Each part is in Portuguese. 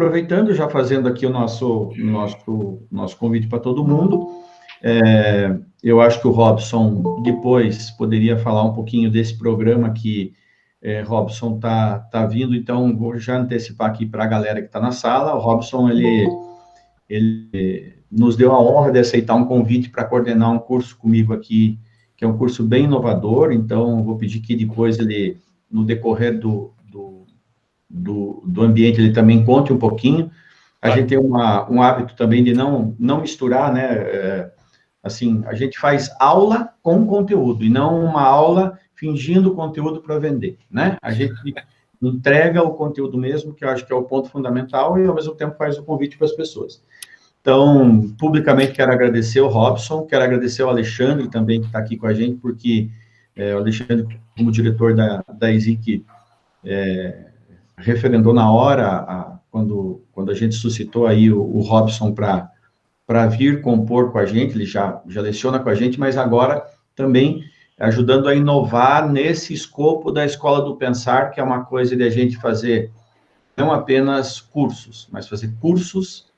aproveitando, já fazendo aqui o nosso convite para todo mundo, eu acho que o Robson depois poderia falar um pouquinho desse programa que Robson tá vindo, então vou já antecipar aqui para a galera que está na sala. O Robson, ele nos deu a honra de aceitar um convite para coordenar um curso comigo aqui, que é um curso bem inovador, então vou pedir que depois ele, no decorrer do ambiente, ele também conte um pouquinho. A gente tem um hábito também de não misturar, né? Assim, a gente faz aula com conteúdo, e não uma aula fingindo conteúdo para vender, né? A gente entrega o conteúdo mesmo, que eu acho que é o ponto fundamental, e ao mesmo tempo faz o convite para as pessoas. Então, publicamente quero agradecer o Robson, quero agradecer o Alexandre também, que está aqui com a gente, porque o Alexandre, como diretor da ESIC, referendou na hora, quando a gente suscitou aí o Robson para vir compor com a gente, ele já leciona com a gente, mas agora também ajudando a inovar nesse escopo da Escola do Pensar, que é uma coisa de a gente fazer não apenas cursos, mas fazer cursos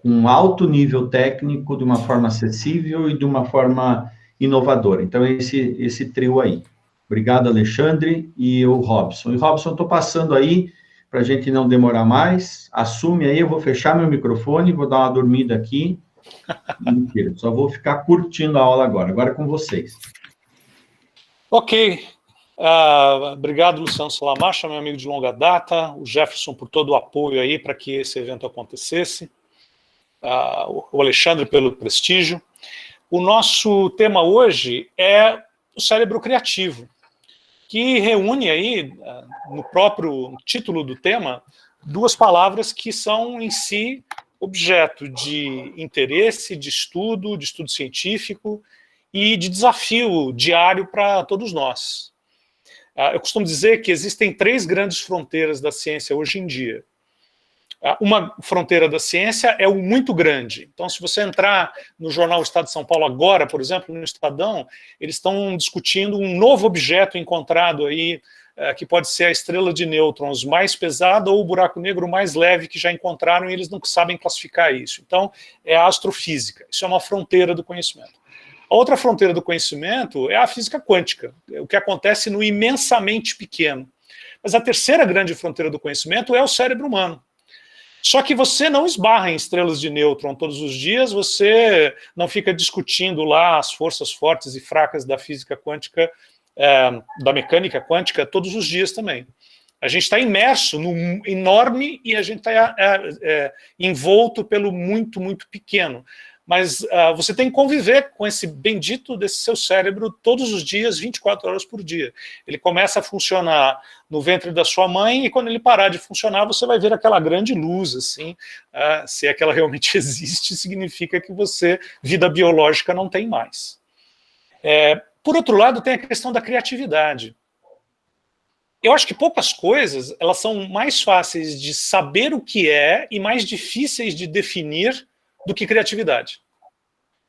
com alto nível técnico, de uma forma acessível e de uma forma inovadora. Então, esse trio aí. Obrigado, Alexandre, e o Robson. E, Robson, estou passando aí, para a gente não demorar mais, assume aí, eu vou fechar meu microfone, vou dar uma dormida aqui. Mentira, só vou ficar curtindo a aula agora é com vocês. Ok. Obrigado, Luciano Salamacha, meu amigo de longa data, o Jefferson por todo o apoio aí para que esse evento acontecesse, o Alexandre pelo prestígio. O nosso tema hoje é o cérebro criativo, que reúne aí, no próprio título do tema, duas palavras que são em si objeto de interesse, de estudo científico e de desafio diário para todos nós. Eu costumo dizer que existem três grandes fronteiras da ciência hoje em dia. Uma fronteira da ciência é o muito grande. Então, se você entrar no jornal Estado de São Paulo agora, por exemplo, no Estadão, eles estão discutindo um novo objeto encontrado aí, que pode ser a estrela de nêutrons mais pesada ou o buraco negro mais leve que já encontraram, e eles não sabem classificar isso. Então, é a astrofísica. Isso é uma fronteira do conhecimento. A outra fronteira do conhecimento é a física quântica, o que acontece no imensamente pequeno. Mas a terceira grande fronteira do conhecimento é o cérebro humano. Só que você não esbarra em estrelas de nêutron todos os dias, você não fica discutindo lá as forças fortes e fracas da física quântica, da mecânica quântica, todos os dias também. A gente está imerso no enorme e a gente está envolto pelo muito, muito pequeno. Mas você tem que conviver com esse bendito desse seu cérebro todos os dias, 24 horas por dia. Ele começa a funcionar no ventre da sua mãe e quando ele parar de funcionar, você vai ver aquela grande luz, assim, se é que ela realmente existe, significa que você, vida biológica, não tem mais. Por outro lado, tem a questão da criatividade. Eu acho que poucas coisas, elas são mais fáceis de saber o que é e mais difíceis de definir do que criatividade.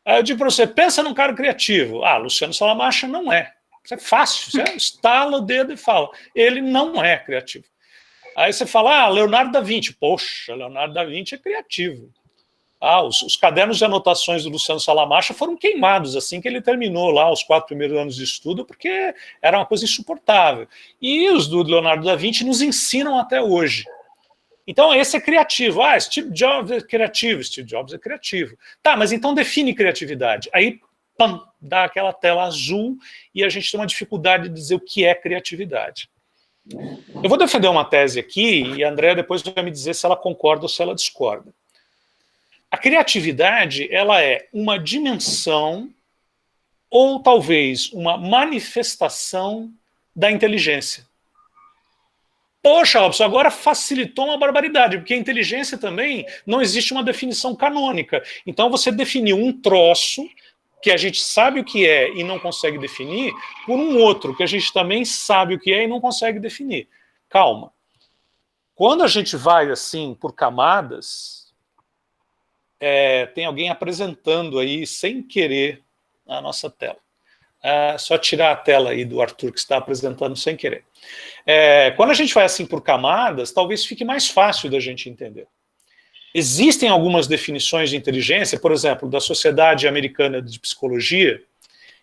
Aí eu digo para você, pensa num cara criativo. Luciano Salamacha não é. Isso é fácil, você estala o dedo e fala. Ele não é criativo. Aí você fala, Leonardo da Vinci. Poxa, Leonardo da Vinci é criativo. Os cadernos de anotações do Luciano Salamacha foram queimados assim que ele terminou lá os 4 primeiros anos de estudo, porque era uma coisa insuportável. E os do Leonardo da Vinci nos ensinam até hoje. Então, esse é criativo. Steve Jobs é criativo. Steve Jobs é criativo. Tá, mas então define criatividade. Aí, pam, dá aquela tela azul e a gente tem uma dificuldade de dizer o que é criatividade. Eu vou defender uma tese aqui e a Andrea depois vai me dizer se ela concorda ou se ela discorda. A criatividade, ela é uma dimensão ou talvez uma manifestação da inteligência. Poxa, Robson, agora facilitou uma barbaridade, porque a inteligência também não existe uma definição canônica. Então você definiu um troço que a gente sabe o que é e não consegue definir, por um outro que a gente também sabe o que é e não consegue definir. Calma. Quando a gente vai assim por camadas, tem alguém apresentando aí sem querer a nossa tela. Só tirar a tela aí do Arthur, que está apresentando sem querer. Quando a gente vai assim por camadas, talvez fique mais fácil da gente entender. Existem algumas definições de inteligência, por exemplo, da Sociedade Americana de Psicologia,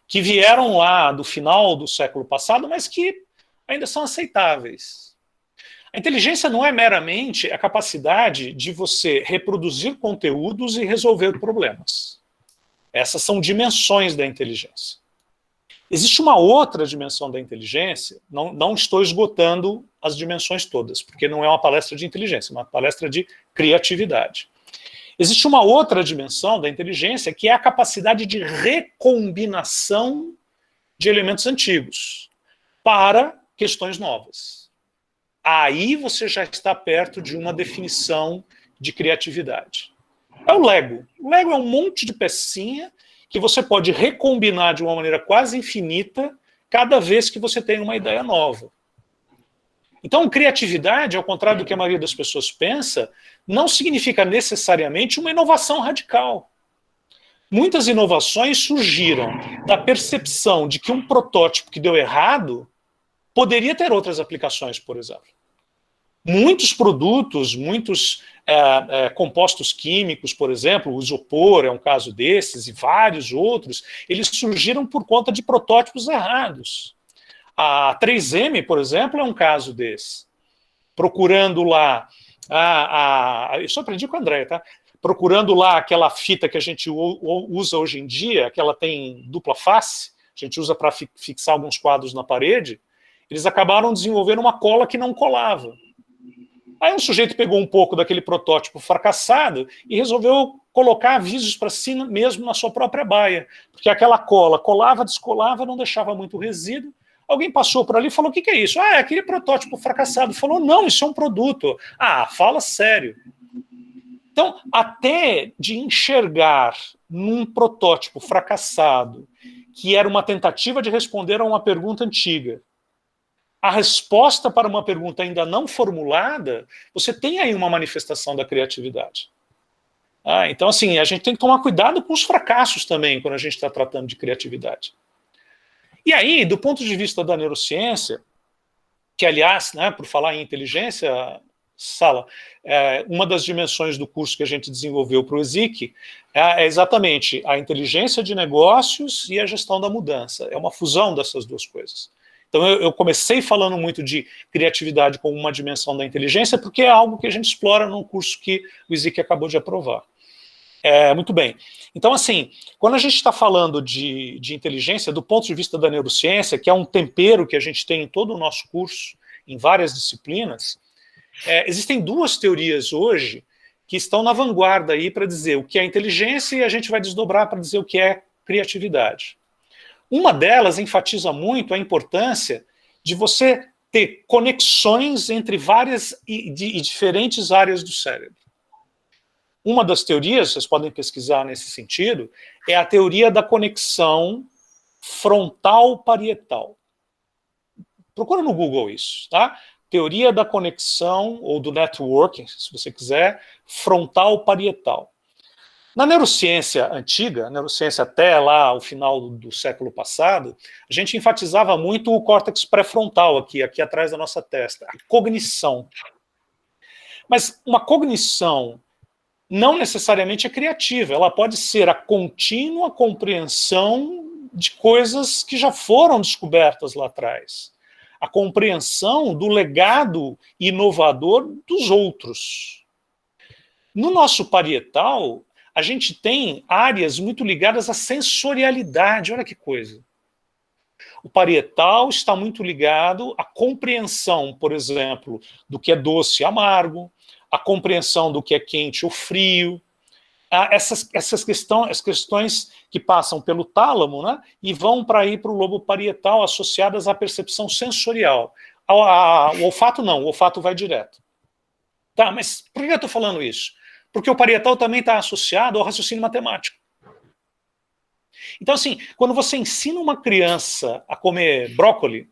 que vieram lá do final do século passado, mas que ainda são aceitáveis. A inteligência não é meramente a capacidade de você reproduzir conteúdos e resolver problemas. Essas são dimensões da inteligência. Existe uma outra dimensão da inteligência, não estou esgotando as dimensões todas, porque não é uma palestra de inteligência, é uma palestra de criatividade. Existe uma outra dimensão da inteligência, que é a capacidade de recombinação de elementos antigos para questões novas. Aí você já está perto de uma definição de criatividade. É o Lego. O Lego é um monte de pecinha que você pode recombinar de uma maneira quase infinita cada vez que você tem uma ideia nova. Então, criatividade, ao contrário do que a maioria das pessoas pensa, não significa necessariamente uma inovação radical. Muitas inovações surgiram da percepção de que um protótipo que deu errado poderia ter outras aplicações, por exemplo. Muitos produtos, muitos compostos químicos, por exemplo, o isopor é um caso desses, e vários outros, eles surgiram por conta de protótipos errados. A 3M, por exemplo, é um caso desse. Procurando lá, isso eu aprendi com a Andréia, tá? Procurando lá aquela fita que a gente usa hoje em dia, que ela tem dupla face, a gente usa para fixar alguns quadros na parede, eles acabaram desenvolvendo uma cola que não colava. Aí um sujeito pegou um pouco daquele protótipo fracassado e resolveu colocar avisos para si mesmo na sua própria baia, porque aquela cola colava, descolava, não deixava muito resíduo. Alguém passou por ali e falou: o que é isso? É aquele protótipo fracassado. Falou: não, isso é um produto. Fala sério. Então, até de enxergar num protótipo fracassado, que era uma tentativa de responder a uma pergunta antiga, a resposta para uma pergunta ainda não formulada, você tem aí uma manifestação da criatividade. Então, assim, a gente tem que tomar cuidado com os fracassos também, quando a gente está tratando de criatividade. E aí, do ponto de vista da neurociência, que, aliás, né, por falar em inteligência, Sala, uma das dimensões do curso que a gente desenvolveu para o ESIC é exatamente a inteligência de negócios e a gestão da mudança. É uma fusão dessas duas coisas. Então eu comecei falando muito de criatividade como uma dimensão da inteligência, porque é algo que a gente explora num curso que o ESIC acabou de aprovar. Muito bem. Então, assim, quando a gente está falando de inteligência, do ponto de vista da neurociência, que é um tempero que a gente tem em todo o nosso curso, em várias disciplinas, existem duas teorias hoje que estão na vanguarda aí para dizer o que é inteligência, e a gente vai desdobrar para dizer o que é criatividade. Uma delas enfatiza muito a importância de você ter conexões entre várias e diferentes áreas do cérebro. Uma das teorias, vocês podem pesquisar nesse sentido, é a teoria da conexão frontal-parietal. Procura no Google isso, tá? Teoria da conexão, ou do networking, se você quiser, frontal-parietal. Na neurociência antiga, neurociência até lá o final do século passado, a gente enfatizava muito o córtex pré-frontal aqui atrás da nossa testa, a cognição. Mas uma cognição não necessariamente é criativa, ela pode ser a contínua compreensão de coisas que já foram descobertas lá atrás. A compreensão do legado inovador dos outros. No nosso parietal, a gente tem áreas muito ligadas à sensorialidade, olha que coisa. O parietal está muito ligado à compreensão, por exemplo, do que é doce e amargo, a compreensão do que é quente ou frio, essas questões que passam pelo tálamo, né, e vão para o lobo parietal, associadas à percepção sensorial. O olfato não, o olfato vai direto. Tá, mas por que eu estou falando isso? Porque o parietal também está associado ao raciocínio matemático. Então, assim, quando você ensina uma criança a comer brócoli,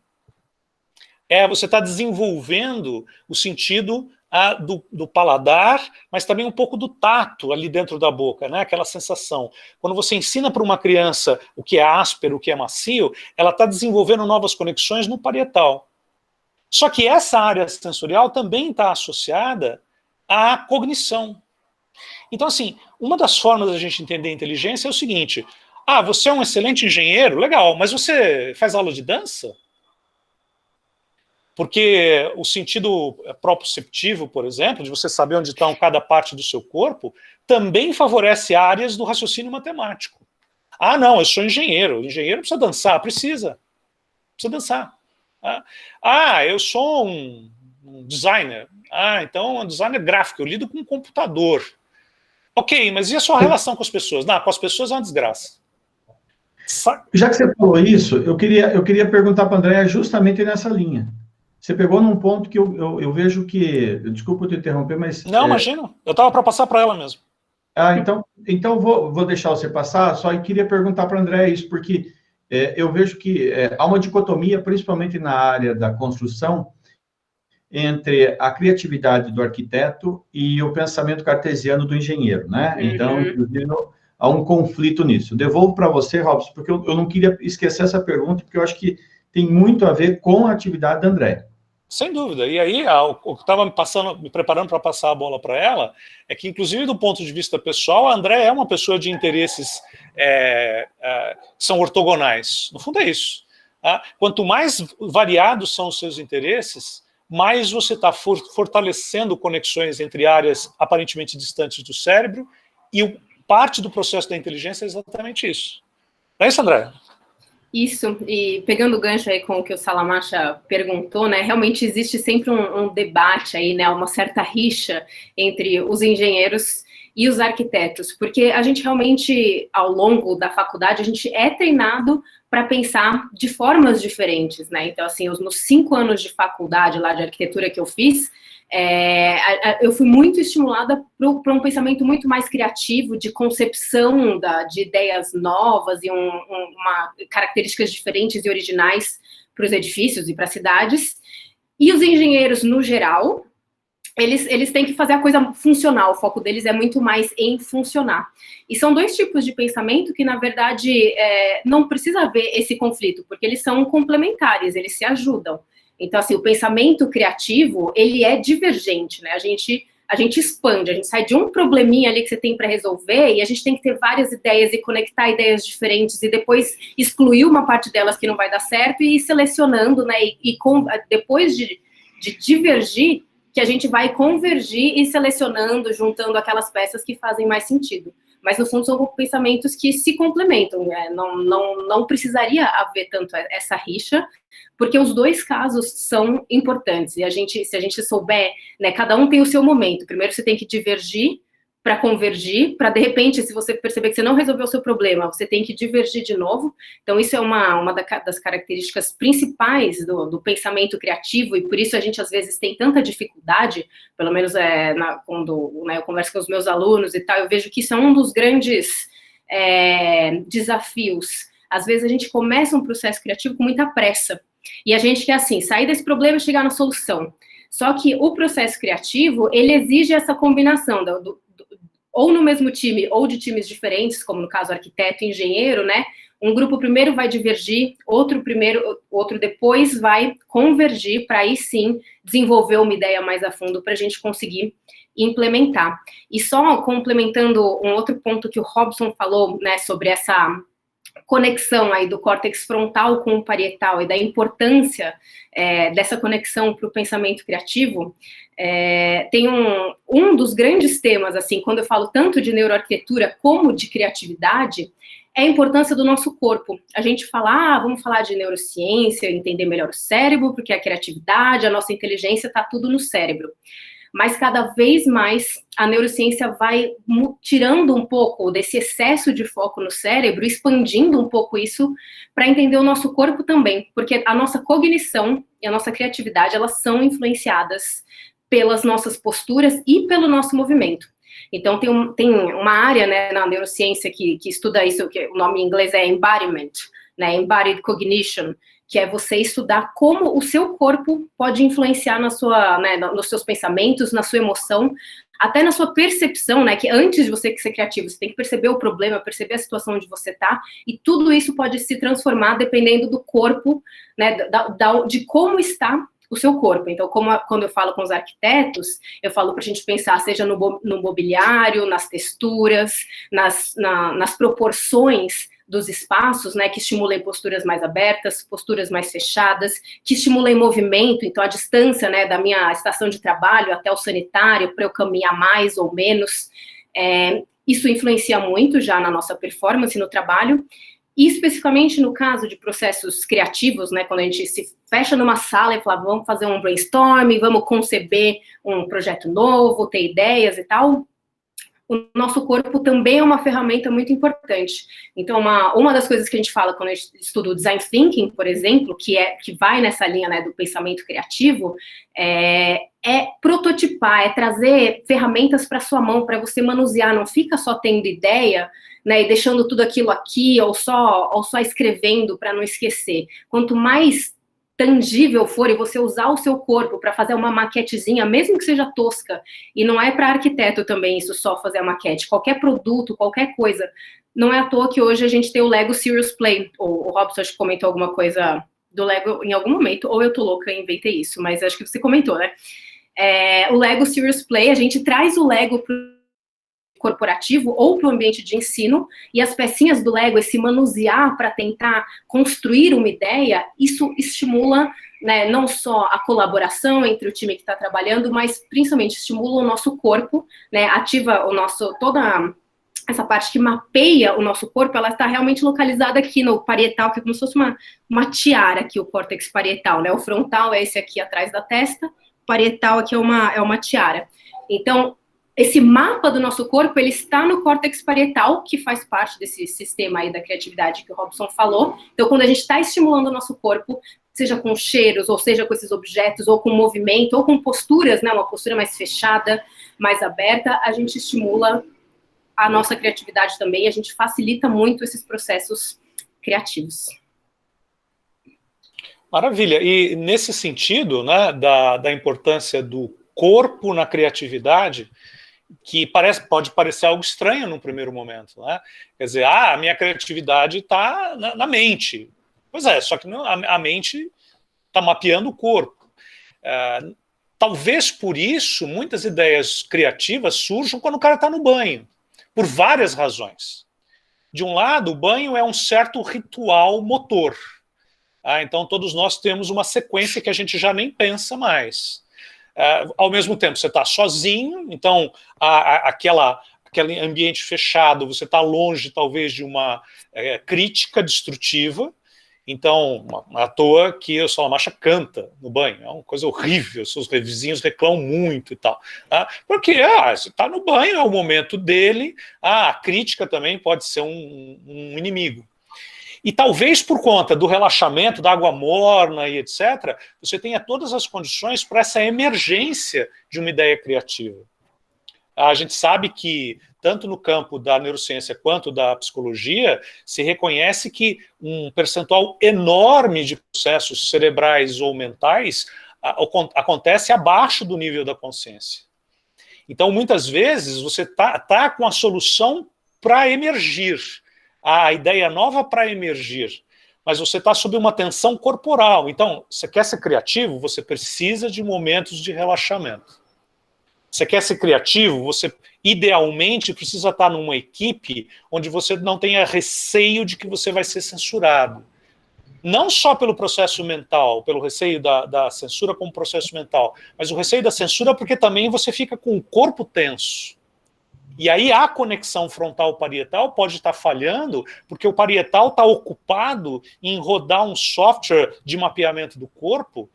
você está desenvolvendo o sentido do paladar, mas também um pouco do tato ali dentro da boca, né? Aquela sensação. Quando você ensina para uma criança o que é áspero, o que é macio, ela está desenvolvendo novas conexões no parietal. Só que essa área sensorial também está associada à cognição. Então, assim, uma das formas da gente entender a inteligência é o seguinte: você é um excelente engenheiro, legal, mas você faz aula de dança? Porque o sentido proprioceptivo, por exemplo, de você saber onde está cada parte do seu corpo, também favorece áreas do raciocínio matemático. Não, eu sou engenheiro. O engenheiro precisa dançar? Precisa dançar. Eu sou um designer. Então, um designer gráfico, eu lido com um computador. Ok, mas e a sua relação com as pessoas? Com as pessoas é uma desgraça. Já que você falou isso, eu queria perguntar para a Andréa justamente nessa linha. Você pegou num ponto que eu vejo que... Desculpa te interromper, mas... Não, imagina. Eu estava para passar para ela mesmo. Então vou deixar você passar, só queria perguntar para a Andréa isso, porque eu vejo que há uma dicotomia, principalmente na área da construção, entre a criatividade do arquiteto e o pensamento cartesiano do engenheiro, né? Então, inclusive, há um conflito nisso. Eu devolvo para você, Robson, porque eu não queria esquecer essa pergunta, porque eu acho que tem muito a ver com a atividade da Andréa. Sem dúvida. E aí, o que estava me preparando para passar a bola para ela, é que, inclusive, do ponto de vista pessoal, a Andréa é uma pessoa de interesses são ortogonais. No fundo é isso. Quanto mais variados são os seus interesses, mais você está fortalecendo conexões entre áreas aparentemente distantes do cérebro, e parte do processo da inteligência é exatamente isso. Não é isso, Andréa? Isso, e pegando o gancho aí com o que o Salamacha perguntou, né, realmente existe sempre um debate aí, né, uma certa rixa entre os engenheiros e os arquitetos, porque a gente realmente, ao longo da faculdade, a gente é treinado para pensar de formas diferentes, né, então, assim, nos 5 anos de faculdade lá de arquitetura que eu fiz, eu fui muito estimulada para um pensamento muito mais criativo, de concepção de ideias novas e características diferentes e originais para os edifícios e para as cidades. E os engenheiros, no geral, eles têm que fazer a coisa funcional, o foco deles é muito mais em funcionar. E são 2 tipos de pensamento que, na verdade, não precisa haver esse conflito, porque eles são complementares, eles se ajudam. Então, assim, o pensamento criativo, ele é divergente, né? A gente expande, a gente sai de um probleminha ali que você tem para resolver e a gente tem que ter várias ideias e conectar ideias diferentes e depois excluir uma parte delas que não vai dar certo e ir selecionando, né? Depois de divergir, que a gente vai convergir e selecionando, juntando aquelas peças que fazem mais sentido. Mas, no fundo, são pensamentos que se complementam, né? Não precisaria haver tanto essa rixa, porque os 2 casos são importantes. E se a gente souber, né, cada um tem o seu momento. Primeiro você tem que divergir para convergir, para, de repente, se você perceber que você não resolveu o seu problema, você tem que divergir de novo. Então, isso é uma das características principais do pensamento criativo, e por isso a gente, às vezes, tem tanta dificuldade, pelo menos quando eu converso com os meus alunos e tal, eu vejo que isso é um dos grandes desafios. Às vezes, a gente começa um processo criativo com muita pressa, e a gente quer, assim, sair desse problema e chegar na solução. Só que o processo criativo, ele exige essa combinação ou no mesmo time, ou de times diferentes, como no caso arquiteto e engenheiro, né? Um grupo primeiro vai divergir, outro depois vai convergir, para aí sim desenvolver uma ideia mais a fundo para a gente conseguir implementar. E só complementando um outro ponto que o Robson falou, né, sobre essa conexão aí do córtex frontal com o parietal e da importância dessa conexão para o pensamento criativo, tem um dos grandes temas, assim, quando eu falo tanto de neuroarquitetura como de criatividade, é a importância do nosso corpo. A gente fala, vamos falar de neurociência, entender melhor o cérebro, porque a criatividade, a nossa inteligência, está tudo no cérebro. Mas cada vez mais a neurociência vai tirando um pouco desse excesso de foco no cérebro, expandindo um pouco isso para entender o nosso corpo também, porque a nossa cognição e a nossa criatividade, elas são influenciadas pelas nossas posturas e pelo nosso movimento. Então, tem uma área, né, na neurociência que estuda isso, que o nome em inglês é embodiment, né, embodied cognition, que é você estudar como o seu corpo pode influenciar na sua, né, nos seus pensamentos, na sua emoção, até na sua percepção, né, que antes de você ser criativo, você tem que perceber o problema, perceber a situação onde você está, e tudo isso pode se transformar dependendo do corpo, né, de como está o seu corpo. Então, quando eu falo com os arquitetos, eu falo para a gente pensar, seja no mobiliário, nas texturas, nas proporções dos espaços, né, que estimulem posturas mais abertas, posturas mais fechadas, que estimulem movimento, então a distância, né, da minha estação de trabalho até o sanitário, para eu caminhar mais ou menos, isso influencia muito já na nossa performance no trabalho, e especificamente no caso de processos criativos, né, quando a gente se fecha numa sala e fala, vamos fazer um brainstorming, vamos conceber um projeto novo, ter ideias e tal, o nosso corpo também é uma ferramenta muito importante. Então, uma das coisas que a gente fala quando a gente estuda o design thinking, por exemplo, que vai nessa linha, né, do pensamento criativo, é prototipar, é trazer ferramentas para sua mão, para você manusear, não fica só tendo ideia, né, e deixando tudo aquilo aqui, ou só escrevendo para não esquecer. Quanto mais tangível for, e você usar o seu corpo para fazer uma maquetezinha, mesmo que seja tosca, e não é para arquiteto também isso só fazer a maquete, qualquer produto, qualquer coisa, não é à toa que hoje a gente tem o Lego Serious Play, o Robson acho que comentou alguma coisa do Lego em algum momento, ou eu tô louca e inventei isso, mas acho que você comentou, né? O Lego Serious Play, a gente traz o Lego pro corporativo ou para o ambiente de ensino, e as pecinhas do Lego, esse manusear para tentar construir uma ideia, isso estimula, né, não só a colaboração entre o time que está trabalhando, mas principalmente estimula o nosso corpo, né, ativa toda essa parte que mapeia o nosso corpo, ela está realmente localizada aqui no parietal, que é como se fosse uma tiara aqui, o córtex parietal, né, o frontal é esse aqui atrás da testa, o parietal aqui é uma tiara. Então, esse mapa do nosso corpo, ele está no córtex parietal, que faz parte desse sistema aí da criatividade que o Robson falou. Então, quando a gente está estimulando o nosso corpo, seja com cheiros, ou seja com esses objetos, ou com movimento, ou com posturas, né, uma postura mais fechada, mais aberta, a gente estimula a nossa criatividade também, a gente facilita muito esses processos criativos. Maravilha. E nesse sentido, né, da importância do corpo na criatividade, que pode parecer algo estranho num primeiro momento, né? Quer dizer, a minha criatividade está na mente. Pois é, só que a mente está mapeando o corpo. Talvez por isso muitas ideias criativas surjam quando o cara está no banho, por várias razões. De um lado, o banho é um certo ritual motor. Então todos nós temos uma sequência que a gente já nem pensa mais. Ao mesmo tempo, você está sozinho, então aquele ambiente fechado, você está longe, talvez, de uma crítica destrutiva. Então, à toa que o Salamacha canta no banho, é uma coisa horrível, seus vizinhos reclamam muito e tal. Porque você está no banho, é o momento dele, a crítica também pode ser um inimigo. E talvez por conta do relaxamento, da água morna e etc., você tenha todas as condições para essa emergência de uma ideia criativa. A gente sabe que, tanto no campo da neurociência quanto da psicologia, se reconhece que um percentual enorme de processos cerebrais ou mentais acontece abaixo do nível da consciência. Então, muitas vezes, você está com a solução para emergir, a ideia nova para emergir, mas você está sob uma tensão corporal. Então, você quer ser criativo, você precisa de momentos de relaxamento. Você quer ser criativo, você idealmente precisa estar numa equipe onde você não tenha receio de que você vai ser censurado. Não só pelo processo mental, pelo receio da censura como processo mental, mas o receio da censura porque também você fica com o corpo tenso. E aí a conexão frontal-parietal pode estar falhando, porque o parietal está ocupado em rodar um software de mapeamento do corpo,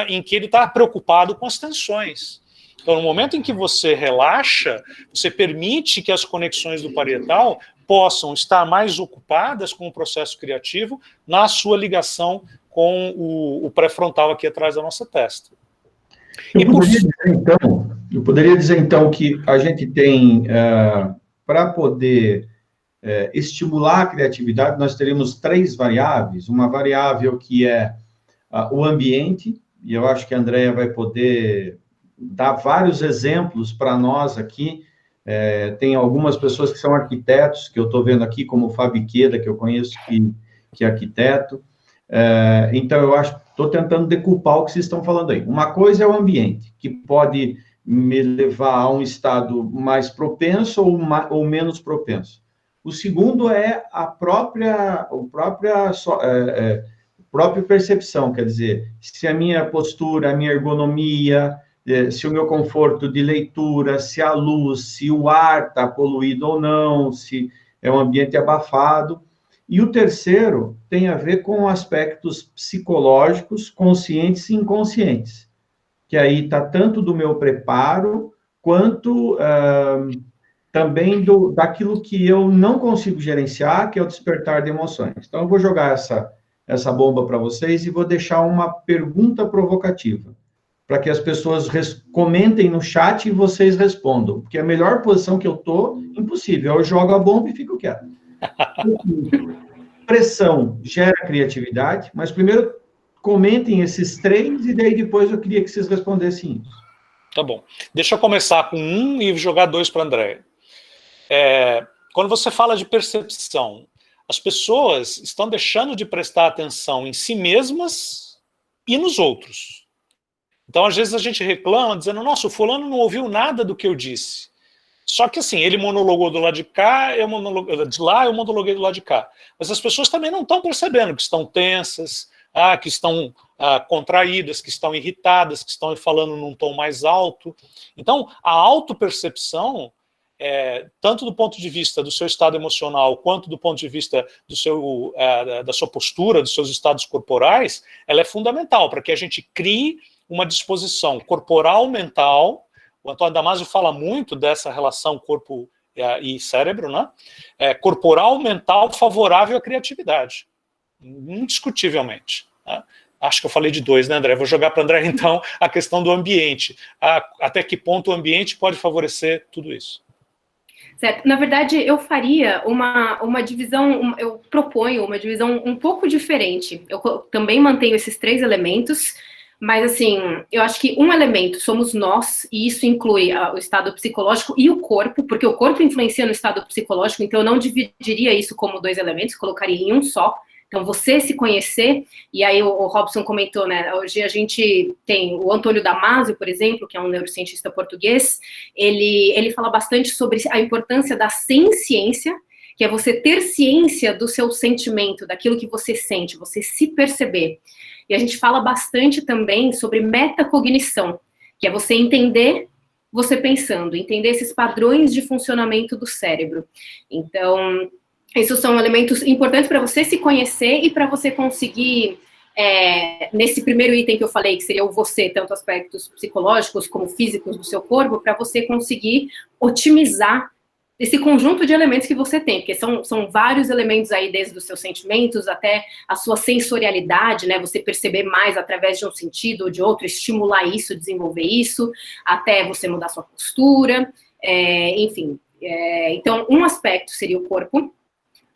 em que ele está preocupado com as tensões. Então, no momento em que você relaxa, você permite que as conexões do parietal possam estar mais ocupadas com o processo criativo na sua ligação com o pré-frontal aqui atrás da nossa testa. Eu poderia dizer, então, que a gente tem, para poder estimular a criatividade, nós teremos 3 variáveis. Uma variável que é o ambiente, e eu acho que a Andrea vai poder dar vários exemplos para nós aqui. Tem algumas pessoas que são arquitetos, que eu estou vendo aqui, como o Fábio Queda, que eu conheço, que é arquiteto. Então, eu acho, estou tentando decupar o que vocês estão falando aí. Uma coisa é o ambiente, que pode me levar a um estado mais propenso ou menos propenso. O segundo é a própria percepção, quer dizer, se a minha postura, a minha ergonomia, se o meu conforto de leitura, se a luz, se o ar está poluído ou não, se é um ambiente abafado. E o terceiro tem a ver com aspectos psicológicos, conscientes e inconscientes, que aí está tanto do meu preparo, quanto também daquilo que eu não consigo gerenciar, que é o despertar de emoções. Então, eu vou jogar essa bomba para vocês e vou deixar uma pergunta provocativa, para que as pessoas comentem no chat e vocês respondam, porque a melhor posição que eu estou, impossível, eu jogo a bomba e fico quieto. Pressão gera criatividade, mas primeiro comentem esses 3 e daí depois eu queria que vocês respondessem isso. Tá bom. Deixa eu começar com 1 e jogar 2 para a Andrea. Quando você fala de percepção, as pessoas estão deixando de prestar atenção em si mesmas e nos outros. Então, às vezes a gente reclama, dizendo, nossa, o fulano não ouviu nada do que eu disse. Só que assim, ele monologou do lado de cá, eu monologuei do lado de cá. Mas as pessoas também não estão percebendo que estão tensas, que estão contraídas, que estão irritadas, que estão falando num tom mais alto. Então, a autopercepção, tanto do ponto de vista do seu estado emocional, quanto do ponto de vista da sua postura, dos seus estados corporais, ela é fundamental para que a gente crie uma disposição corporal-mental. O Antônio Damasio fala muito dessa relação corpo e cérebro, né? Corporal-mental favorável à criatividade, indiscutivelmente. Né? Acho que eu falei de 2, né, André? Vou jogar para o André, então, a questão do ambiente. Até que ponto o ambiente pode favorecer tudo isso? Certo. Na verdade, eu faria uma divisão, eu proponho uma divisão um pouco diferente. Eu também mantenho esses 3 elementos, mas, assim, eu acho que um elemento somos nós, e isso inclui o estado psicológico e o corpo, porque o corpo influencia no estado psicológico, então eu não dividiria isso como 2 elementos, colocaria em um só. Então, você se conhecer, e aí o Robson comentou, né, hoje a gente tem o Antônio Damasio, por exemplo, que é um neurocientista português, ele fala bastante sobre a importância da ciência, que é você ter ciência do seu sentimento, daquilo que você sente, você se perceber. E a gente fala bastante também sobre metacognição, que é você entender você pensando, entender esses padrões de funcionamento do cérebro. Então, esses são elementos importantes para você se conhecer e para você conseguir, nesse primeiro item que eu falei, que seria o você, tanto aspectos psicológicos como físicos do seu corpo, para você conseguir otimizar esse conjunto de elementos que você tem, porque são vários elementos aí, desde os seus sentimentos até a sua sensorialidade, né, você perceber mais através de um sentido ou de outro, estimular isso, desenvolver isso, até você mudar sua postura, enfim. Então, um aspecto seria o corpo.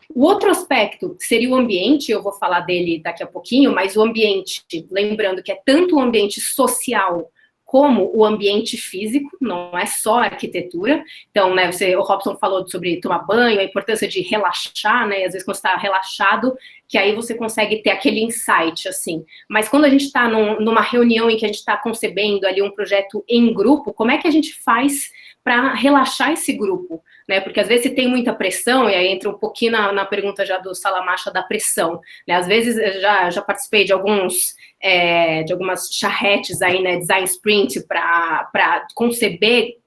O outro aspecto seria o ambiente, eu vou falar dele daqui a pouquinho, mas o ambiente, lembrando que é tanto o ambiente social como o ambiente físico, não é só a arquitetura. Então, né, o Robson falou sobre tomar banho, a importância de relaxar, né, às vezes quando você está relaxado, que aí você consegue ter aquele insight, assim. Mas quando a gente está numa reunião em que a gente está concebendo ali um projeto em grupo, como é que a gente faz para relaxar esse grupo, né? Porque às vezes você tem muita pressão, e aí entra um pouquinho na pergunta já do Salamacha da pressão, né? Às vezes já participei de algumas charretes aí, né, design sprint para conceber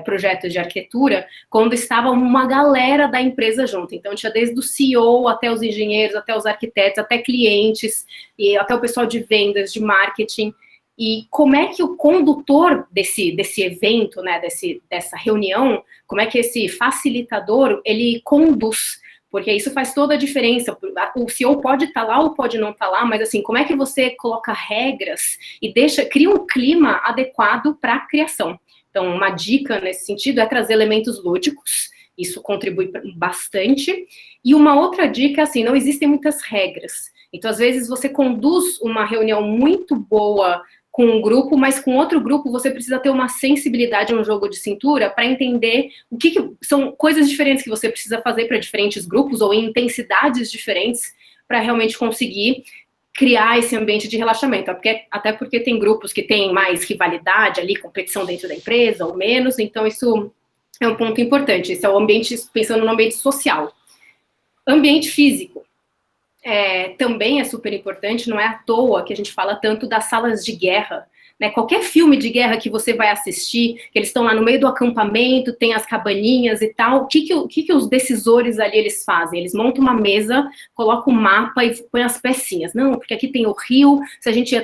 projetos de arquitetura, quando estava uma galera da empresa junto. Então, tinha desde o CEO até os engenheiros, até os arquitetos, até clientes, e até o pessoal de vendas, de marketing. E como é que o condutor desse evento, né, dessa reunião, como é que esse facilitador, ele conduz? Porque isso faz toda a diferença. O CEO pode estar lá ou pode não estar lá, mas assim, como é que você coloca regras e cria um clima adequado para a criação? Então, uma dica nesse sentido é trazer elementos lúdicos. Isso contribui bastante. E uma outra dica, assim, não existem muitas regras. Então, às vezes, você conduz uma reunião muito boa com um grupo, mas com outro grupo você precisa ter uma sensibilidade, um jogo de cintura, para entender o que são coisas diferentes que você precisa fazer para diferentes grupos, ou em intensidades diferentes, para realmente conseguir criar esse ambiente de relaxamento. Até porque tem grupos que têm mais rivalidade ali, competição dentro da empresa, ou menos, então isso é um ponto importante. Esse é o ambiente, pensando no ambiente social. Ambiente físico. Também é super importante, não é à toa que a gente fala tanto das salas de guerra, né? Qualquer filme de guerra que você vai assistir, que eles estão lá no meio do acampamento, tem as cabaninhas e tal, o que os decisores ali eles fazem? Eles montam uma mesa, colocam o mapa e põem as pecinhas. Não, porque aqui tem o rio, se a gente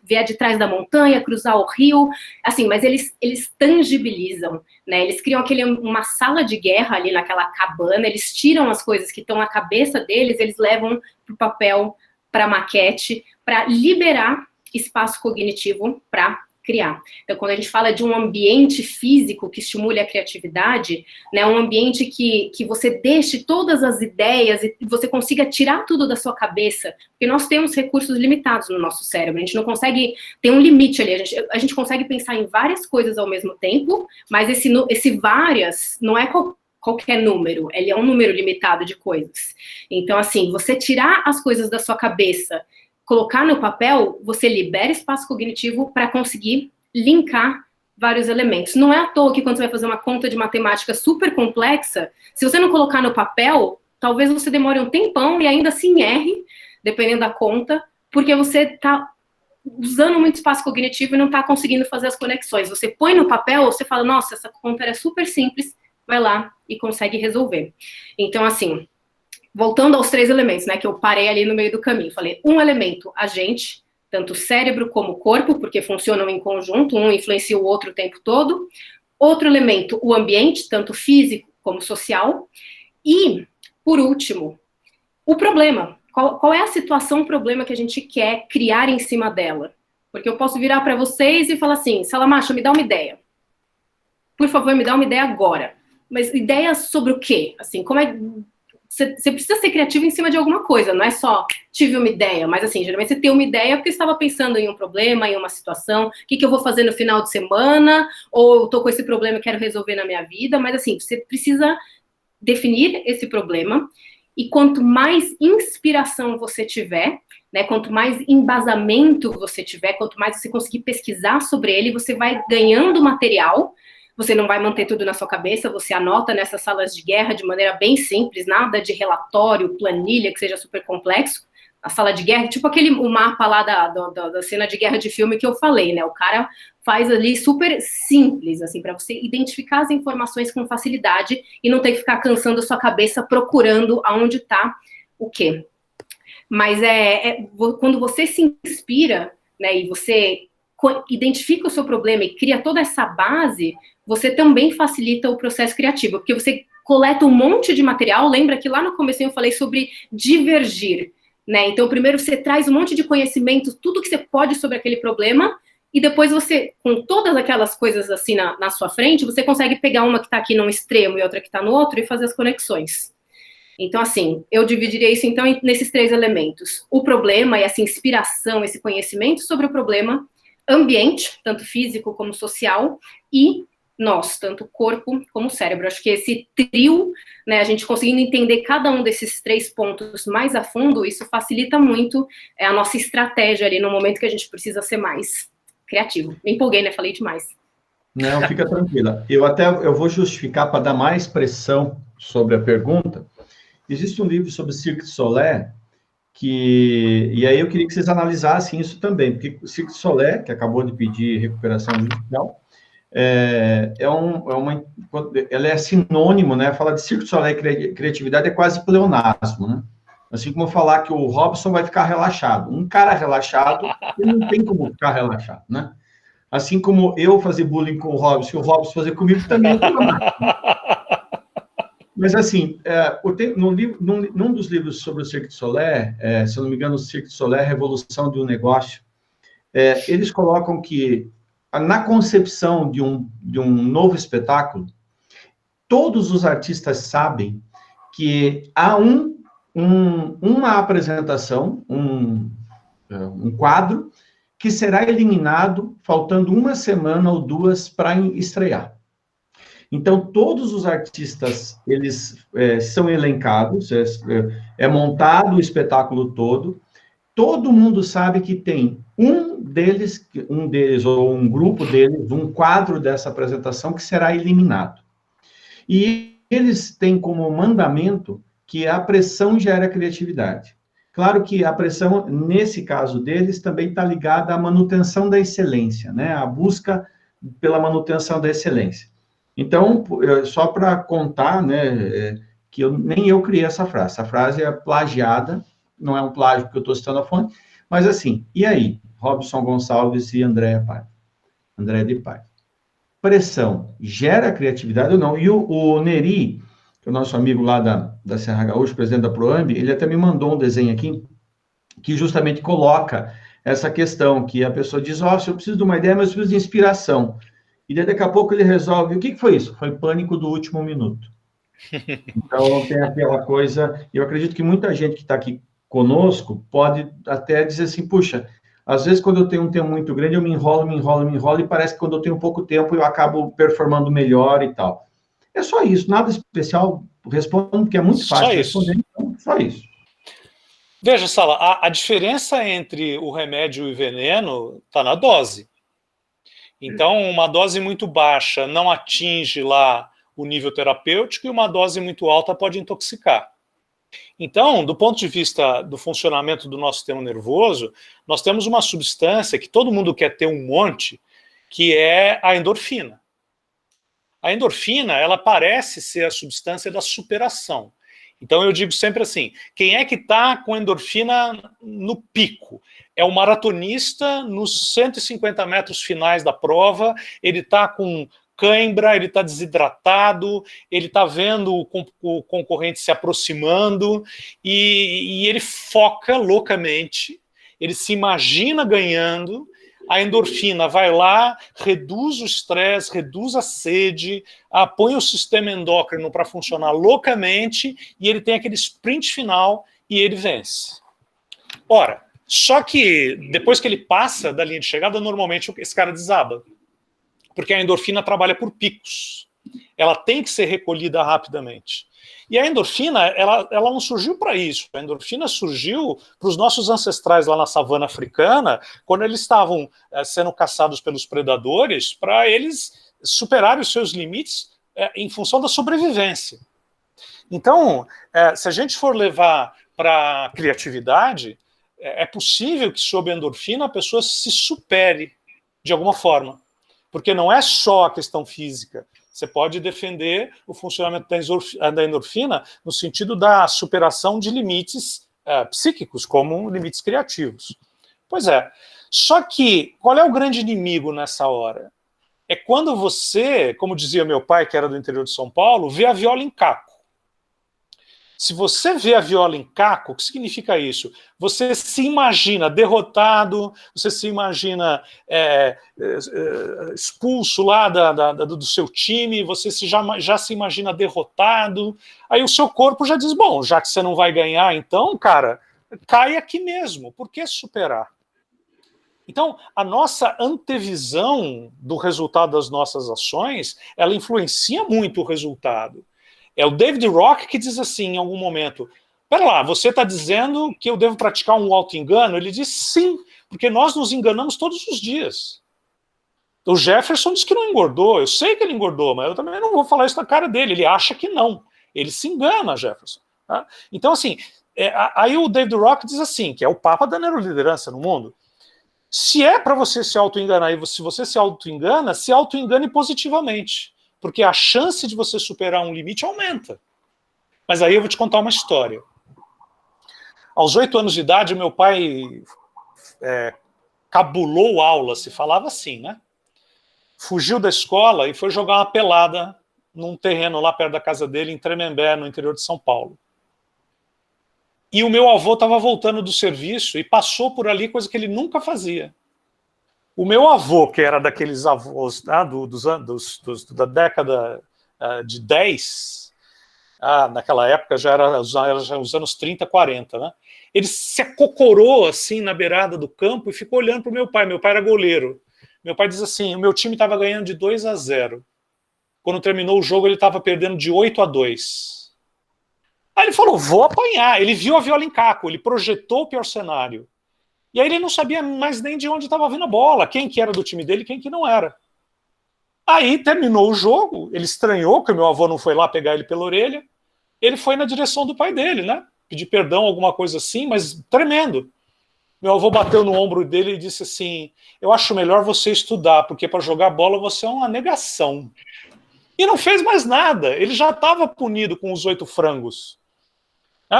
vier de trás da montanha, cruzar o rio, assim, mas eles tangibilizam, né? Eles criam uma sala de guerra ali naquela cabana, eles tiram as coisas que estão na cabeça deles, eles levam para o papel, para a maquete, para liberar espaço cognitivo para criar. Então, quando a gente fala de um ambiente físico que estimule a criatividade, né, um ambiente que você deixe todas as ideias e você consiga tirar tudo da sua cabeça, porque nós temos recursos limitados no nosso cérebro, a gente não consegue, tem um limite ali, a gente consegue pensar em várias coisas ao mesmo tempo, mas esse várias não é qualquer número, ele é um número limitado de coisas. Então, assim, você tirar as coisas da sua cabeça, colocar no papel, você libera espaço cognitivo para conseguir linkar vários elementos. Não é à toa que quando você vai fazer uma conta de matemática super complexa, se você não colocar no papel, talvez você demore um tempão e ainda assim erre, dependendo da conta, porque você está usando muito espaço cognitivo e não está conseguindo fazer as conexões. Você põe no papel, você fala, nossa, essa conta era super simples, vai lá e consegue resolver. Então, assim, voltando aos 3 elementos, né, que eu parei ali no meio do caminho. Falei, um elemento, a gente, tanto o cérebro como o corpo, porque funcionam em conjunto, um influencia o outro o tempo todo. Outro elemento, o ambiente, tanto físico como social. E, por último, o problema. Qual é a situação, problema que a gente quer criar em cima dela? Porque eu posso virar para vocês e falar assim, Salamacha, me dá uma ideia. Por favor, me dá uma ideia agora. Mas ideia sobre o quê? Assim, como é... Você precisa ser criativo em cima de alguma coisa, não é só tive uma ideia, mas assim, geralmente você tem uma ideia porque estava pensando em um problema, em uma situação, o que eu vou fazer no final de semana, ou eu tô com esse problema e quero resolver na minha vida, mas assim, você precisa definir esse problema, e quanto mais inspiração você tiver, né, quanto mais embasamento você tiver, quanto mais você conseguir pesquisar sobre ele, você vai ganhando material. Você não vai manter tudo na sua cabeça, você anota nessas salas de guerra de maneira bem simples, nada de relatório, planilha, que seja super complexo. A sala de guerra, tipo o mapa lá da cena de guerra de filme que eu falei, né? O cara faz ali super simples, assim, para você identificar as informações com facilidade e não ter que ficar cansando a sua cabeça procurando aonde está o quê. Mas quando você se inspira, né, e você identifica o seu problema e cria toda essa base, você também facilita o processo criativo, porque você coleta um monte de material. Lembra que lá no começo eu falei sobre divergir, né? Então, primeiro você traz um monte de conhecimento, tudo que você pode sobre aquele problema, e depois você, com todas aquelas coisas assim na sua frente, você consegue pegar uma que está aqui num extremo e outra que está no outro e fazer as conexões. Então, assim, eu dividiria isso, então, nesses 3 elementos. O problema e essa inspiração, esse conhecimento sobre o problema, ambiente, tanto físico como social, e nós, tanto corpo como cérebro. Acho que esse trio, né, a gente conseguindo entender cada um desses 3 pontos mais a fundo, isso facilita muito a nossa estratégia ali no momento que a gente precisa ser mais criativo. Me empolguei, né? Falei demais. Não, fica tranquila. Eu vou justificar para dar mais pressão sobre a pergunta. Existe um livro sobre Cirque du Soleil, e aí eu queria que vocês analisassem isso também, porque o Cirque du Soleil, que acabou de pedir recuperação judicial, ela é sinônimo, né? Falar de Cirque du Soleil e criatividade é quase pleonasmo, né? Assim como falar que o Robson vai ficar relaxado. Um cara relaxado, ele não tem como ficar relaxado, né? Assim como eu fazer bullying com o Robson e o Robson fazer comigo também é pleonasmo. Mas, assim, num dos livros sobre o Cirque du Soleil, se eu não me engano, o Cirque du Soleil, Revolução de um Negócio, eles colocam que, na concepção de um novo espetáculo, todos os artistas sabem que há uma apresentação, um quadro, que será eliminado faltando uma semana ou duas para estrear. Então, todos os artistas, eles são elencados, é montado o espetáculo todo mundo sabe que tem um deles ou um grupo deles, um quadro dessa apresentação que será eliminado. E eles têm como mandamento que a pressão gera criatividade. Claro que a pressão, nesse caso deles, também está ligada à manutenção da excelência, né? A busca pela manutenção da excelência. Então, só para contar, né, que nem eu criei essa frase é plagiada, não é um plágio porque eu estou citando a fonte, mas assim, e aí? Robson Gonçalves e André de Paiva. Pressão gera criatividade ou não? E o Neri, que é o nosso amigo lá da Serra Gaúcha, presidente da Proamb, ele até me mandou um desenho aqui, que justamente coloca essa questão, que a pessoa diz, se eu preciso de uma ideia, mas eu preciso de inspiração. E daí, daqui a pouco ele resolve, o que foi isso? Foi pânico do último minuto. Então, tem aquela coisa, eu acredito que muita gente que está aqui conosco pode até dizer assim, puxa, às vezes quando eu tenho um tema muito grande, eu me enrolo, e parece que quando eu tenho pouco tempo, eu acabo performando melhor e tal. É só isso, nada especial, respondo, porque é muito fácil responder, então, só isso. Veja, Sala, a diferença entre o remédio e o veneno está na dose. Então, uma dose muito baixa não atinge lá o nível terapêutico e uma dose muito alta pode intoxicar. Então, do ponto de vista do funcionamento do nosso sistema nervoso, nós temos uma substância que todo mundo quer ter um monte, que é a endorfina. A endorfina, ela parece ser a substância da superação. Então eu digo sempre assim, quem é que está com endorfina no pico? É o maratonista nos 150 metros finais da prova, ele está com cãibra, ele está desidratado, ele está vendo o concorrente se aproximando e ele foca loucamente, ele se imagina ganhando, a endorfina vai lá, reduz o estresse, reduz a sede, põe o sistema endócrino para funcionar loucamente e ele tem aquele sprint final e ele vence. Ora, só que depois que ele passa da linha de chegada, normalmente esse cara desaba. Porque a endorfina trabalha por picos. Ela tem que ser recolhida rapidamente. E a endorfina, ela não surgiu para isso. A endorfina surgiu para os nossos ancestrais lá na savana africana, quando eles estavam sendo caçados pelos predadores, para eles superarem os seus limites em função da sobrevivência. Então, se a gente for levar para a criatividade, é possível que sob a endorfina a pessoa se supere de alguma forma. Porque não é só a questão física. Você pode defender o funcionamento da endorfina no sentido da superação de limites psíquicos, como limites criativos. Pois é. Só que, qual é o grande inimigo nessa hora? É quando você, como dizia meu pai, que era do interior de São Paulo, vê a viola em caco. Se você vê a viola em caco, o que significa isso? Você se imagina derrotado, você se imagina expulso lá do seu time, você já se imagina derrotado, aí o seu corpo já diz, bom, já que você não vai ganhar, então, cara, cai aqui mesmo, por que superar? Então, a nossa antevisão do resultado das nossas ações, ela influencia muito o resultado. É o David Rock que diz assim, em algum momento, pera lá, você está dizendo que eu devo praticar um auto-engano? Ele diz sim, porque nós nos enganamos todos os dias. O Jefferson diz que não engordou, eu sei que ele engordou, mas eu também não vou falar isso na cara dele, ele acha que não. Ele se engana, Jefferson. Tá? Então, assim, aí o David Rock diz assim, que é o papa da neuroliderança no mundo, se é para você se auto-enganar e se você se auto-engane positivamente. Porque a chance de você superar um limite aumenta. Mas aí eu vou te contar uma história. Aos 8 anos de idade, meu pai cabulou aula, se falava assim, né? Fugiu da escola e foi jogar uma pelada num terreno lá perto da casa dele, em Tremembé, no interior de São Paulo. E o meu avô estava voltando do serviço e passou por ali, coisa que ele nunca fazia. O meu avô, que era daqueles avós da década de 10, naquela época já era os anos 30, 40, né? Ele se acocorou assim na beirada do campo e ficou olhando para o meu pai. Meu pai era goleiro. Meu pai diz assim: o meu time estava ganhando de 2-0. Quando terminou o jogo, ele estava perdendo de 8-2. Aí ele falou: vou apanhar. Ele viu a viola em caco, ele projetou o pior cenário. E aí ele não sabia mais nem de onde estava vindo a bola, quem que era do time dele e quem que não era. Aí terminou o jogo, ele estranhou que o meu avô não foi lá pegar ele pela orelha, ele foi na direção do pai dele, né? Pedir perdão, alguma coisa assim, mas tremendo. Meu avô bateu no ombro dele e disse assim: eu acho melhor você estudar, porque para jogar bola você é uma negação. E não fez mais nada, ele já estava punido com os 8 frangos.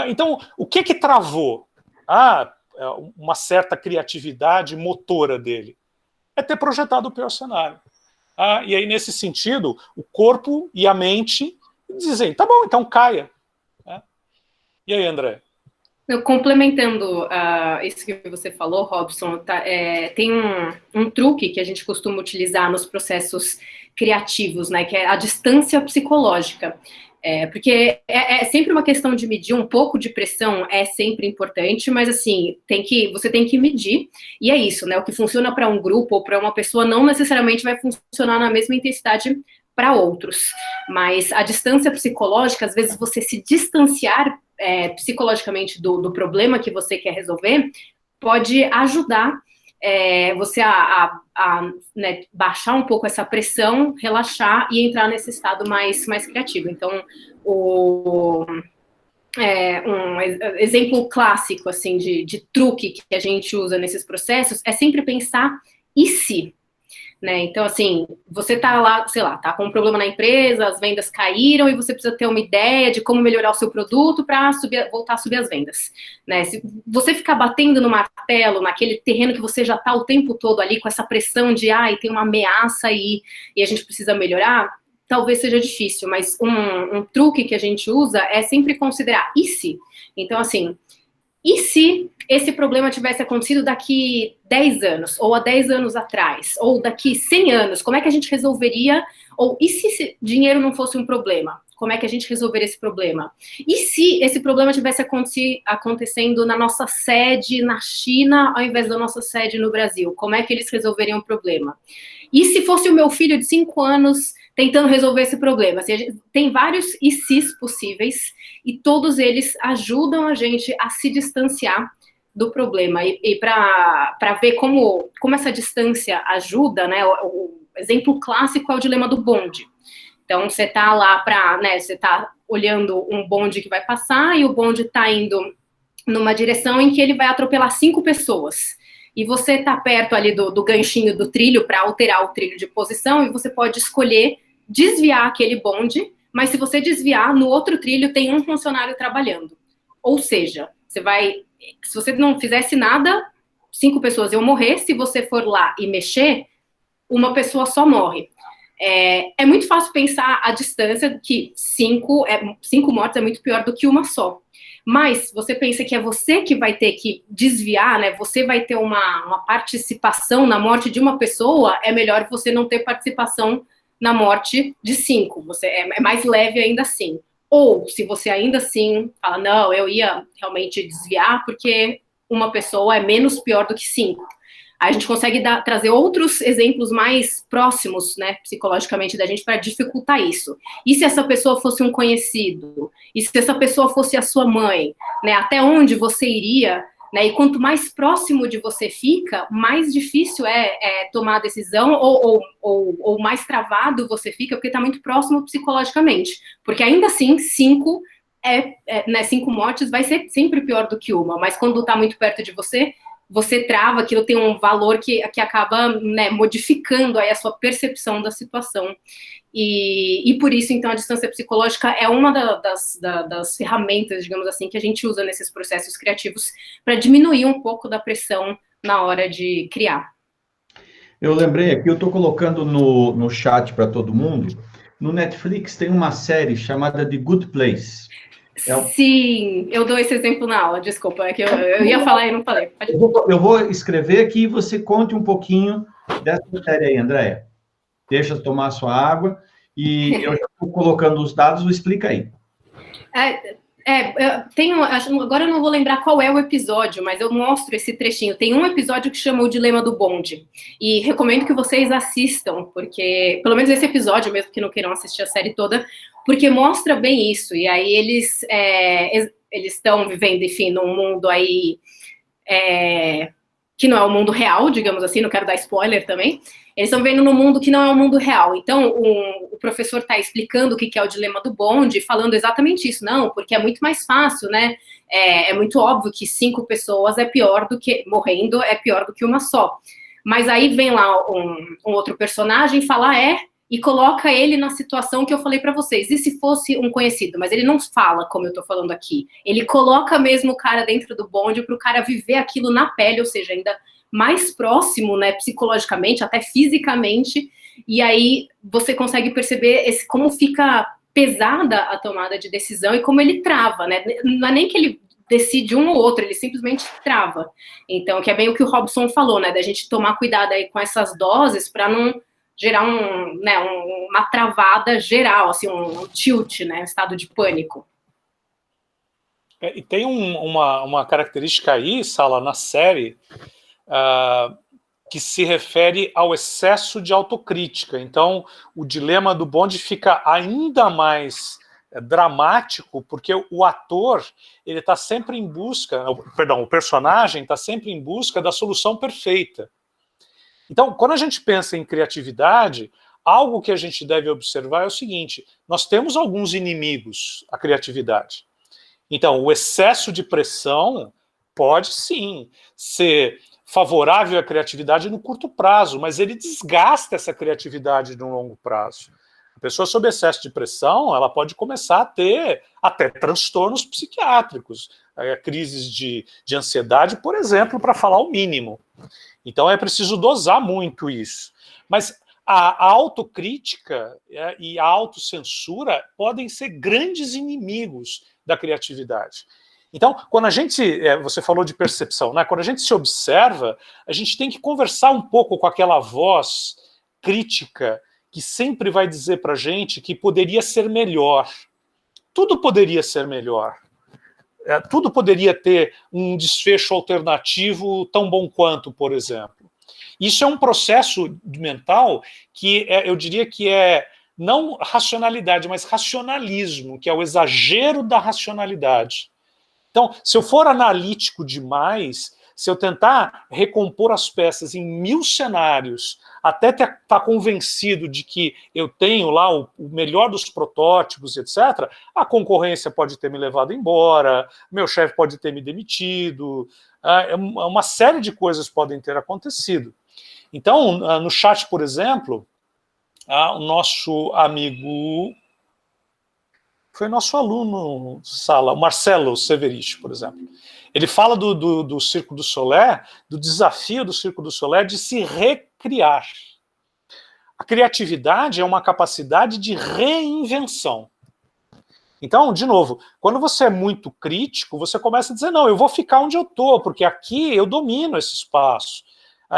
Então, o que travou? Uma certa criatividade motora dele. É ter projetado o pior cenário. E aí, nesse sentido, o corpo e a mente dizem: tá bom, então caia. E aí, André? Complementando isso que você falou, Robson, tem um truque que a gente costuma utilizar nos processos criativos, né, que é a distância psicológica. Porque é sempre uma questão de medir, um pouco de pressão é sempre importante, mas assim, você tem que medir, e é isso, né? O que funciona para um grupo ou para uma pessoa não necessariamente vai funcionar na mesma intensidade para outros. Mas a distância psicológica, às vezes você se distanciar psicologicamente do problema que você quer resolver, pode ajudar você né, baixar um pouco essa pressão, relaxar e entrar nesse estado mais criativo. Então, um exemplo clássico assim, de truque que a gente usa nesses processos é sempre pensar e se. Né? Então, assim, você tá lá, sei lá, tá com um problema na empresa, as vendas caíram e você precisa ter uma ideia de como melhorar o seu produto para voltar a subir as vendas. Né? Se você ficar batendo no martelo, naquele terreno que você já tá o tempo todo ali com essa pressão de, tem uma ameaça aí e a gente precisa melhorar, talvez seja difícil, mas um truque que a gente usa é sempre considerar e se. Então, assim, e se esse problema tivesse acontecido daqui 10 anos, ou há 10 anos atrás, ou daqui 100 anos, como é que a gente resolveria? Ou e se dinheiro não fosse um problema? Como é que a gente resolveria esse problema? E se esse problema tivesse acontecendo na nossa sede na China, ao invés da nossa sede no Brasil? Como é que eles resolveriam o problema? E se fosse o meu filho de 5 anos tentando resolver esse problema? Assim, tem vários e se's possíveis, e todos eles ajudam a gente a se distanciar do problema. E para ver como essa distância ajuda, né, o exemplo clássico é o dilema do bonde. Então, você está lá você está olhando um bonde que vai passar e o bonde está indo numa direção em que ele vai atropelar 5 pessoas. E você está perto ali do ganchinho do trilho para alterar o trilho de posição e você pode escolher desviar aquele bonde, mas se você desviar, no outro trilho tem um funcionário trabalhando. Ou seja, se você não fizesse nada, 5 pessoas iam morrer. Se você for lá e mexer, uma pessoa só morre. É muito fácil pensar a distância, que 5 mortes é muito pior do que uma só. Mas você pensa que é você que vai ter que desviar, né? Você vai ter uma participação na morte de uma pessoa, é melhor você não ter participação na morte de 5. É mais leve ainda assim. Ou, se você ainda assim fala, não, eu ia realmente desviar, porque uma pessoa é menos pior do que 5. Aí a gente consegue trazer outros exemplos mais próximos, né, psicologicamente da gente, para dificultar isso. E se essa pessoa fosse um conhecido? E se essa pessoa fosse a sua mãe? Né, até onde você iria? Né, e quanto mais próximo de você fica, mais difícil é tomar a decisão ou mais travado você fica, porque está muito próximo psicologicamente. Porque ainda assim, 5 mortes vai ser sempre pior do que uma, mas quando está muito perto de você trava, aquilo tem um valor que acaba, né, modificando aí a sua percepção da situação. E por isso, então, a distância psicológica é uma das ferramentas, digamos assim, que a gente usa nesses processos criativos para diminuir um pouco da pressão na hora de criar. Eu lembrei aqui, eu estou colocando no chat para todo mundo, no Netflix tem uma série chamada The Good Place. Sim, eu dou esse exemplo na aula, desculpa, é que eu ia falar e não falei. Eu vou escrever aqui e você conte um pouquinho dessa série aí, Andréia. Deixa tomar sua água. E eu já colocando os dados, explica aí. Agora eu não vou lembrar qual é o episódio, mas eu mostro esse trechinho. Tem um episódio que chama O Dilema do Bonde, e recomendo que vocês assistam, porque, pelo menos esse episódio, mesmo que não queiram assistir a série toda, porque mostra bem isso, e aí eles estão vivendo, enfim, num mundo aí que não é o mundo real, digamos assim, não quero dar spoiler também. Eles estão vivendo num mundo que não é o mundo real. Então, o professor está explicando o que é o dilema do bonde, falando exatamente isso. Não, porque é muito mais fácil, né? É muito óbvio que 5 pessoas morrendo é pior do que uma só. Mas aí vem lá um outro personagem e fala, e coloca ele na situação que eu falei para vocês. E se fosse um conhecido? Mas ele não fala como eu tô falando aqui. Ele coloca mesmo o cara dentro do bonde para o cara viver aquilo na pele, ou seja, ainda mais próximo, né, psicologicamente, até fisicamente, e aí você consegue perceber como fica pesada a tomada de decisão e como ele trava, né? Não é nem que ele decide um ou outro, ele simplesmente trava. Então, que é bem o que o Robson falou, né, da gente tomar cuidado aí com essas doses para não gerar uma travada geral, assim, um tilt, né, um estado de pânico. E tem uma característica aí, Sala, na série, que se refere ao excesso de autocrítica. Então, o dilema do bonde fica ainda mais dramático, porque o ator, ele está sempre em busca, o personagem está sempre em busca da solução perfeita. Então, quando a gente pensa em criatividade, algo que a gente deve observar é o seguinte: nós temos alguns inimigos à criatividade. Então, o excesso de pressão pode, sim, ser favorável à criatividade no curto prazo, mas ele desgasta essa criatividade no longo prazo. A pessoa sob excesso de pressão, ela pode começar a ter até transtornos psiquiátricos, crises de ansiedade, por exemplo, para falar o mínimo. Então é preciso dosar muito isso. Mas a autocrítica e a autocensura podem ser grandes inimigos da criatividade. Então, quando a gente, você falou de percepção, né? Quando a gente se observa, a gente tem que conversar um pouco com aquela voz crítica que sempre vai dizer para a gente que poderia ser melhor. Tudo poderia ser melhor. Tudo poderia ter um desfecho alternativo tão bom quanto, por exemplo. Isso é um processo mental que eu diria que é não racionalidade, mas racionalismo, que é o exagero da racionalidade. Então, se eu for analítico demais, se eu tentar recompor as peças em 1000 cenários, até estar convencido de que eu tenho lá o melhor dos protótipos, etc., a concorrência pode ter me levado embora, meu chefe pode ter me demitido, uma série de coisas podem ter acontecido. Então, no chat, por exemplo, o nosso amigo... foi nosso aluno, Sala, o Marcelo Severich, por exemplo. Ele fala do Circo du Soleil, do desafio do Circo du Soleil de se recriar. A criatividade é uma capacidade de reinvenção. Então, de novo, quando você é muito crítico, você começa a dizer, não, eu vou ficar onde eu estou, porque aqui eu domino esse espaço.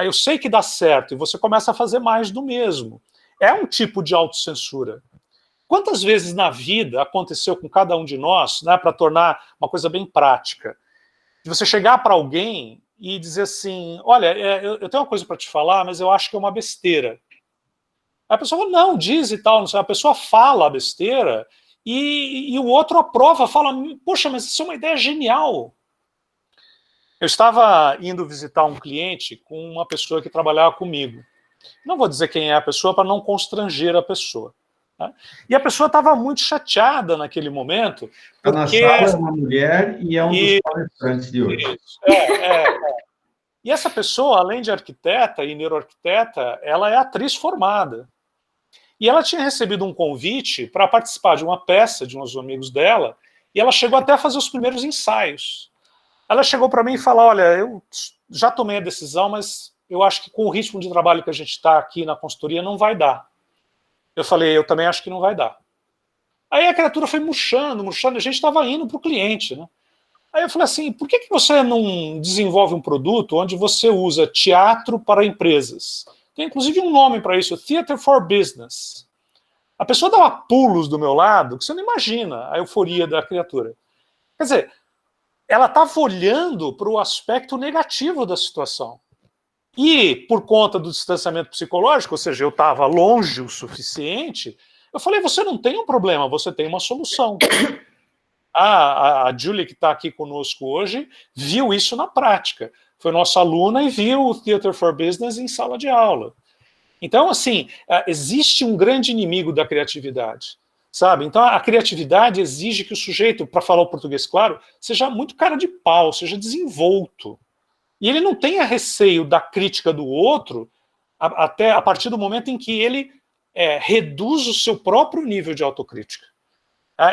Eu sei que dá certo, e você começa a fazer mais do mesmo. É um tipo de autocensura. Quantas vezes na vida aconteceu com cada um de nós, né, para tornar uma coisa bem prática, de você chegar para alguém e dizer assim, olha, eu tenho uma coisa para te falar, mas eu acho que é uma besteira. Aí a pessoa fala, não, diz e tal, não sei, a pessoa fala a besteira e o outro aprova, fala, poxa, mas isso é uma ideia genial. Eu estava indo visitar um cliente com uma pessoa que trabalhava comigo. Não vou dizer quem é a pessoa para não constranger a pessoa. E a pessoa estava muito chateada naquele momento. Porque... na sala é uma mulher e é um dos palestrantes de hoje. E essa pessoa, além de arquiteta e neuroarquiteta, ela é atriz formada. E ela tinha recebido um convite para participar de uma peça de uns amigos dela, e ela chegou até a fazer os primeiros ensaios. Ela chegou para mim e falou, olha, eu já tomei a decisão, mas eu acho que com o ritmo de trabalho que a gente está aqui na consultoria não vai dar. Eu falei, eu também acho que não vai dar. Aí a criatura foi murchando, a gente estava indo para o cliente, né? Aí eu falei assim, por que você não desenvolve um produto onde você usa teatro para empresas? Tem inclusive um nome para isso, Theater for Business. A pessoa dava pulos do meu lado, que você não imagina a euforia da criatura. Quer dizer, ela estava olhando para o aspecto negativo da situação. E, por conta do distanciamento psicológico, ou seja, eu estava longe o suficiente, eu falei, você não tem um problema, você tem uma solução. A Julie, que está aqui conosco hoje, viu isso na prática. Foi nossa aluna e viu o Theater for Business em sala de aula. Então, assim, existe um grande inimigo da criatividade, sabe? Então, a criatividade exige que o sujeito, para falar o português claro, seja muito cara de pau, seja desenvolto. E ele não tenha receio da crítica do outro até a partir do momento em que ele reduz o seu próprio nível de autocrítica.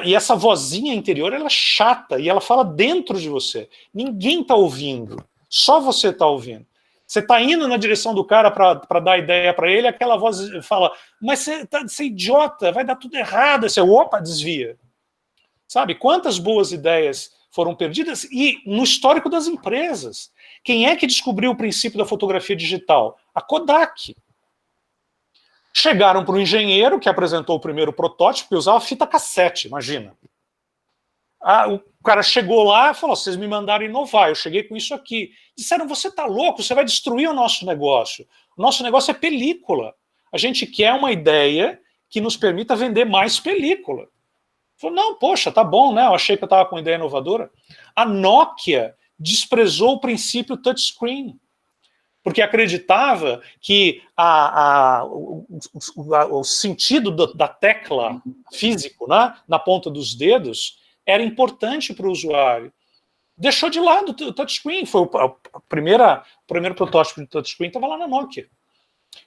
E essa vozinha interior, ela é chata, e ela fala dentro de você. Ninguém está ouvindo, só você está ouvindo. Você está indo na direção do cara para dar ideia para ele, aquela voz fala, mas você é idiota, vai dar tudo errado. Você, opa, desvia. Sabe, quantas boas ideias foram perdidas? E no histórico das empresas. Quem é que descobriu o princípio da fotografia digital? A Kodak. Chegaram para o engenheiro que apresentou o primeiro protótipo e usava fita cassete, imagina. O cara chegou lá e falou, vocês me mandaram inovar, eu cheguei com isso aqui. Disseram, você está louco, você vai destruir o nosso negócio. O nosso negócio é película. A gente quer uma ideia que nos permita vender mais película. Falou, não, poxa, tá bom, né? Eu achei que eu estava com uma ideia inovadora. A Nokia desprezou o princípio touchscreen, porque acreditava que o sentido da tecla físico, né, na ponta dos dedos era importante para o usuário. Deixou de lado o touchscreen. Foi o primeiro protótipo de touchscreen, estava lá na Nokia.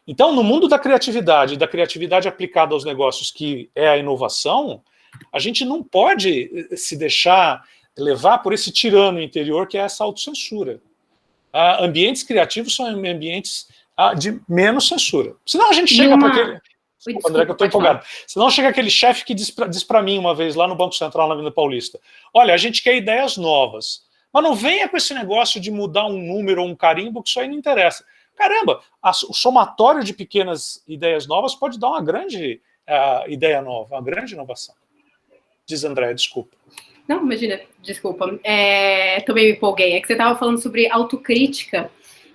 Então, no mundo da criatividade aplicada aos negócios, que é a inovação, a gente não pode se deixar levar por esse tirano interior que é essa autocensura. Ambientes criativos são ambientes de menos censura. Senão a gente chega para aquele... Desculpa, André, que eu estou empolgado. Senão chega aquele chefe que diz para mim uma vez lá no Banco Central, na Avenida Paulista, olha, a gente quer ideias novas, mas não venha com esse negócio de mudar um número ou um carimbo, que isso aí não interessa. Caramba, o somatório de pequenas ideias novas pode dar uma grande ideia nova, uma grande inovação. Diz André, desculpa. Não, imagina, desculpa. Também me empolguei. É que você estava falando sobre autocrítica.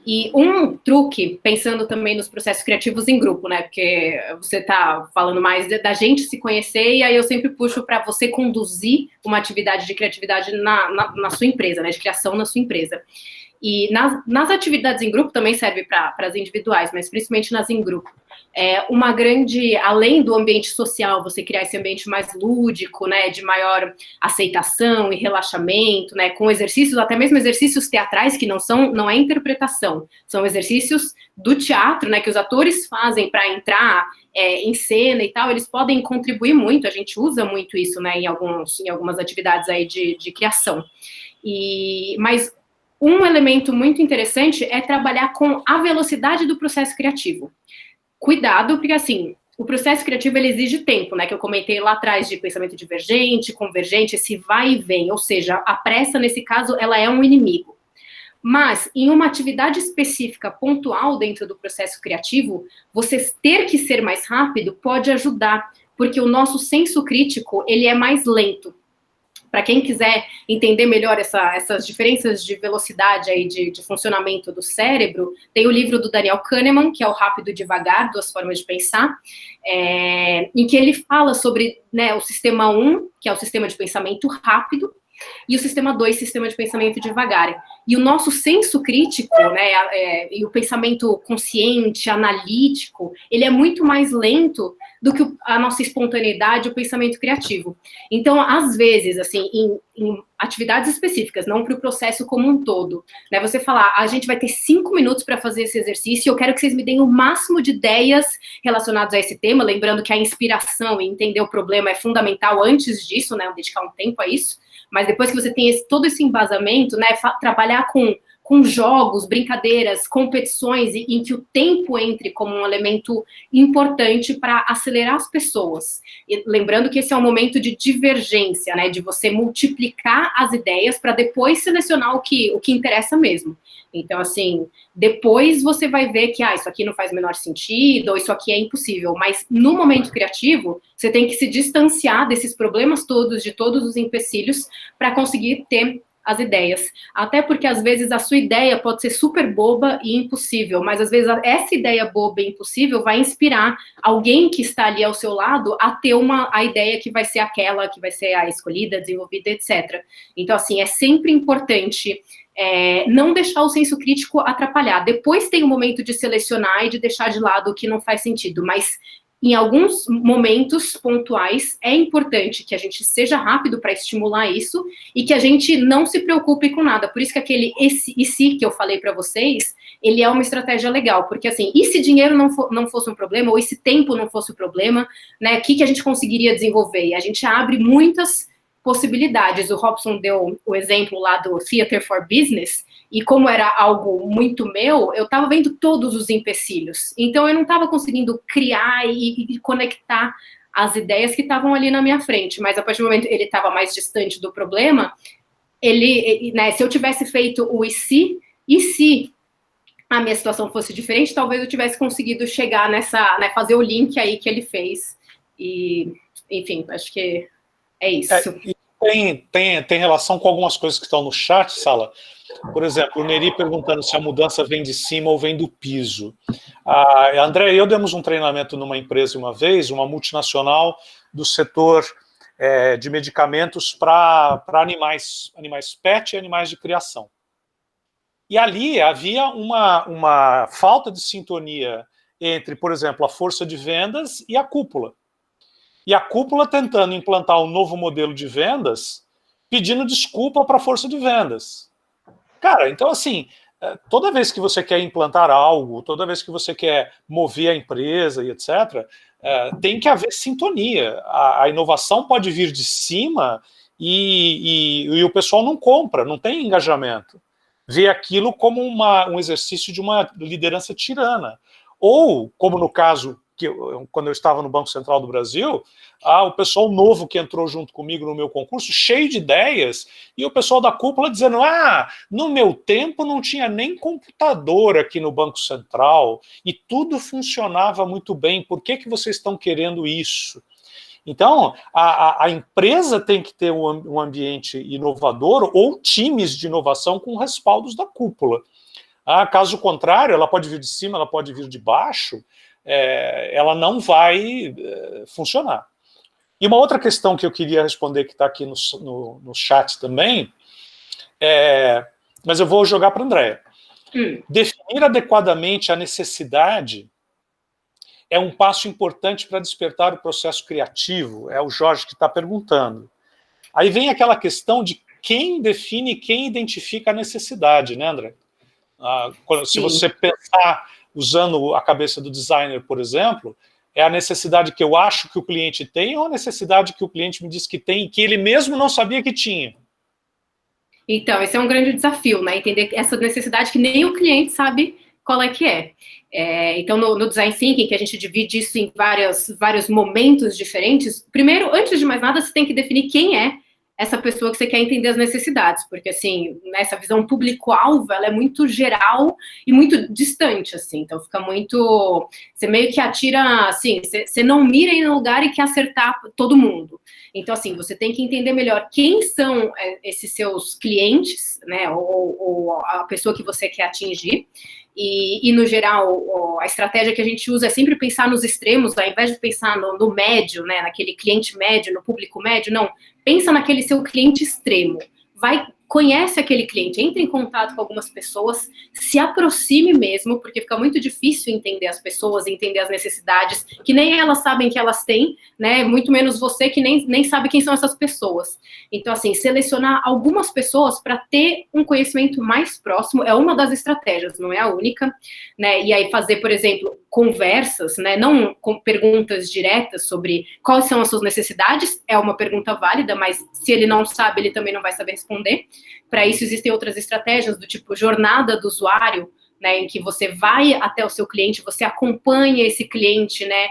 E um truque, pensando também nos processos criativos em grupo, né? Porque você está falando mais da gente se conhecer, e aí eu sempre puxo para você conduzir uma atividade de criatividade na sua empresa, né? De criação na sua empresa. E nas atividades em grupo também serve para as individuais, mas principalmente nas em grupo. Uma grande, além do ambiente social, você criar esse ambiente mais lúdico, né, de maior aceitação e relaxamento, né, com exercícios, até mesmo exercícios teatrais que não é interpretação, são exercícios do teatro, né, que os atores fazem para entrar em cena e tal, eles podem contribuir muito, a gente usa muito isso, né, em algumas atividades aí de criação. Mas um elemento muito interessante é trabalhar com a velocidade do processo criativo. Cuidado, porque assim, o processo criativo ele exige tempo, né? Que eu comentei lá atrás de pensamento divergente, convergente, esse vai e vem, ou seja, a pressa nesse caso ela é um inimigo. Mas em uma atividade específica, pontual dentro do processo criativo, você ter que ser mais rápido pode ajudar, porque o nosso senso crítico ele é mais lento. Para quem quiser entender melhor essas diferenças de velocidade aí de funcionamento do cérebro, tem o livro do Daniel Kahneman, que é o Rápido e Devagar, Duas Formas de Pensar, em que ele fala sobre, né, o sistema 1, que é o sistema de pensamento rápido, e o sistema 2, sistema de pensamento devagar. E o nosso senso crítico, né, e o pensamento consciente, analítico, ele é muito mais lento do que a nossa espontaneidade, o pensamento criativo. Então, às vezes, assim, em atividades específicas, não para o processo como um todo, né, você falar, a gente vai ter 5 minutos para fazer esse exercício, e eu quero que vocês me deem o máximo de ideias relacionadas a esse tema, lembrando que a inspiração e entender o problema é fundamental antes disso, né, dedicar um tempo a isso, mas depois que você tem todo esse embasamento, né, trabalhar com jogos, brincadeiras, competições, em que o tempo entre como um elemento importante para acelerar as pessoas. E lembrando que esse é um momento de divergência, né, de você multiplicar as ideias para depois selecionar o que interessa mesmo. Então, assim, depois você vai ver que, isso aqui não faz o menor sentido, ou isso aqui é impossível. Mas no momento criativo, você tem que se distanciar desses problemas todos, de todos os empecilhos, para conseguir ter as ideias. Até porque, às vezes, a sua ideia pode ser super boba e impossível, mas, às vezes, essa ideia boba e impossível vai inspirar alguém que está ali ao seu lado a ter a ideia que vai ser aquela, que vai ser a escolhida, desenvolvida, etc. Então, assim, é sempre importante não deixar o senso crítico atrapalhar. Depois tem o momento de selecionar e de deixar de lado o que não faz sentido, mas em alguns momentos pontuais é importante que a gente seja rápido para estimular isso e que a gente não se preocupe com nada. Por isso que aquele e se que eu falei para vocês, ele é uma estratégia legal, porque assim, e se dinheiro não fosse um problema, ou e se tempo não fosse um problema, né, o que a gente conseguiria desenvolver? E a gente abre muitas possibilidades. O Robson deu o exemplo lá do Theater for Business, e como era algo muito meu, eu estava vendo todos os empecilhos. Então, eu não estava conseguindo criar e conectar as ideias que estavam ali na minha frente. Mas, a partir do momento que ele estava mais distante do problema, né, se eu tivesse feito o e se a minha situação fosse diferente, talvez eu tivesse conseguido chegar nessa, né, fazer o link aí que ele fez. E, enfim, acho que é isso. Tem relação com algumas coisas que estão no chat, Sala. Por exemplo, o Neri perguntando se a mudança vem de cima ou vem do piso. André e eu demos um treinamento numa empresa uma vez, uma multinacional do setor de medicamentos para animais pet e animais de criação. E ali havia uma falta de sintonia entre, por exemplo, a força de vendas e a cúpula. E a cúpula tentando implantar um novo modelo de vendas, pedindo desculpa para a força de vendas. Cara, então assim, toda vez que você quer implantar algo, toda vez que você quer mover a empresa e etc., tem que haver sintonia. A inovação pode vir de cima e o pessoal não compra, não tem engajamento. Vê aquilo como um exercício de uma liderança tirana. Ou, como no caso, quando eu estava no Banco Central do Brasil, o pessoal novo que entrou junto comigo no meu concurso, cheio de ideias, e o pessoal da cúpula dizendo, no meu tempo não tinha nem computador aqui no Banco Central, e tudo funcionava muito bem, por que vocês estão querendo isso? Então, a empresa tem que ter um ambiente inovador ou times de inovação com respaldos da cúpula. Caso contrário, ela pode vir de cima, ela pode vir de baixo, ela não vai funcionar. E uma outra questão que eu queria responder, que está aqui no chat também, mas eu vou jogar para a Andréia. Definir adequadamente a necessidade é um passo importante para despertar o processo criativo, é o Jorge que está perguntando. Aí vem aquela questão de quem define, quem identifica a necessidade, né, André? Se você pensar usando a cabeça do designer, por exemplo, é a necessidade que eu acho que o cliente tem ou a necessidade que o cliente me diz que tem e que ele mesmo não sabia que tinha? Então, esse é um grande desafio, né? Entender essa necessidade que nem o cliente sabe qual é que é. Então, no Design Thinking, que a gente divide isso em vários momentos diferentes, primeiro, antes de mais nada, você tem que definir quem é essa pessoa que você quer entender as necessidades, porque, assim, essa visão público-alvo, ela é muito geral e muito distante, assim, então fica muito... Você meio que atira, assim, você não mira em um lugar e quer acertar todo mundo. Então, assim, você tem que entender melhor quem são esses seus clientes, né, ou a pessoa que você quer atingir, e no geral, a estratégia que a gente usa é sempre pensar nos extremos, ao invés de pensar no médio, né, naquele cliente médio, no público médio, não, pensa naquele seu cliente extremo, conhece aquele cliente, entre em contato com algumas pessoas, se aproxime mesmo, porque fica muito difícil entender as pessoas, entender as necessidades, que nem elas sabem que elas têm, né, muito menos você que nem sabe quem são essas pessoas. Então, assim, selecionar algumas pessoas para ter um conhecimento mais próximo é uma das estratégias, não é a única, né, e aí fazer, por exemplo, conversas, né, não com perguntas diretas sobre quais são as suas necessidades, é uma pergunta válida, mas se ele não sabe, ele também não vai saber responder. Para isso existem outras estratégias do tipo jornada do usuário, né, em que você vai até o seu cliente, você acompanha esse cliente, né,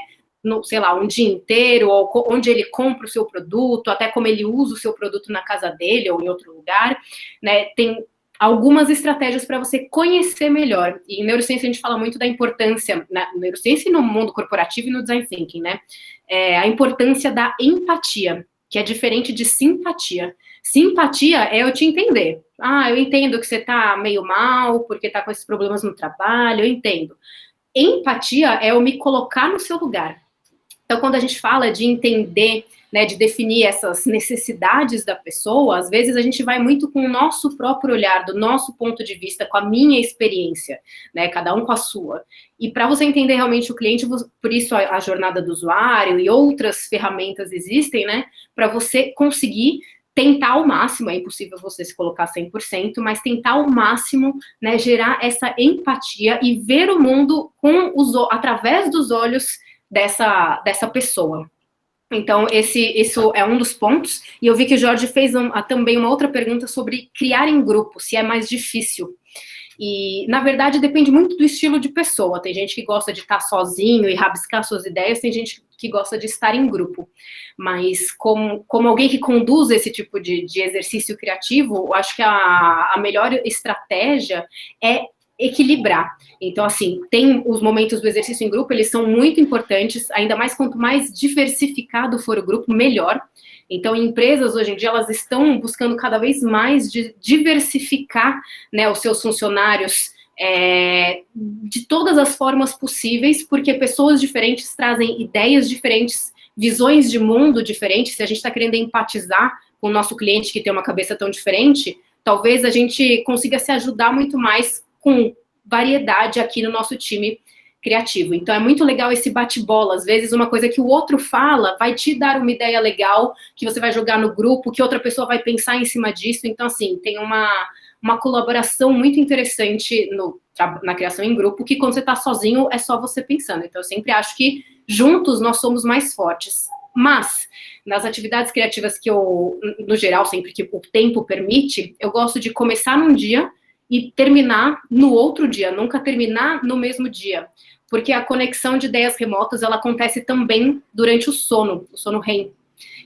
sei lá, um dia inteiro, ou onde ele compra o seu produto, até como ele usa o seu produto na casa dele ou em outro lugar, né, tem algumas estratégias para você conhecer melhor. E em neurociência a gente fala muito da importância, na neurociência e no mundo corporativo e no design thinking, né? A importância da empatia, que é diferente de simpatia. Simpatia é eu te entender. Ah, eu entendo que você tá meio mal, porque tá com esses problemas no trabalho, eu entendo. Empatia é eu me colocar no seu lugar. Então, quando a gente fala de entender, né, de definir essas necessidades da pessoa, às vezes a gente vai muito com o nosso próprio olhar, do nosso ponto de vista, com a minha experiência, né, cada um com a sua. E para você entender realmente o cliente, por isso a jornada do usuário e outras ferramentas existem, né, para você conseguir tentar ao máximo, é impossível você se colocar 100%, mas tentar ao máximo, né, gerar essa empatia e ver o mundo através dos olhos dessa pessoa. Então, isso é um dos pontos. E eu vi que o Jorge fez também uma outra pergunta sobre criar em grupo, se é mais difícil. E, na verdade, depende muito do estilo de pessoa. Tem gente que gosta de estar sozinho e rabiscar suas ideias, tem gente que gosta de estar em grupo. Mas, como alguém que conduz esse tipo de exercício criativo, eu acho que a melhor estratégia é equilibrar. Então, assim, tem os momentos do exercício em grupo, eles são muito importantes, ainda mais quanto mais diversificado for o grupo, melhor. Então, empresas, hoje em dia, elas estão buscando cada vez mais diversificar, né, os seus funcionários de todas as formas possíveis, porque pessoas diferentes trazem ideias diferentes, visões de mundo diferentes. Se a gente está querendo empatizar com o nosso cliente que tem uma cabeça tão diferente, talvez a gente consiga se ajudar muito mais com variedade aqui no nosso time criativo. Então, é muito legal esse bate-bola. Às vezes, uma coisa que o outro fala vai te dar uma ideia legal, que você vai jogar no grupo, que outra pessoa vai pensar em cima disso. Então, assim, tem uma colaboração muito interessante na criação em grupo, que quando você está sozinho, é só você pensando. Então, eu sempre acho que juntos nós somos mais fortes. Mas, nas atividades criativas que eu, no geral, sempre que o tempo permite, eu gosto de começar num dia e terminar no outro dia, nunca terminar no mesmo dia, porque a conexão de ideias remotas, ela acontece também durante o sono REM.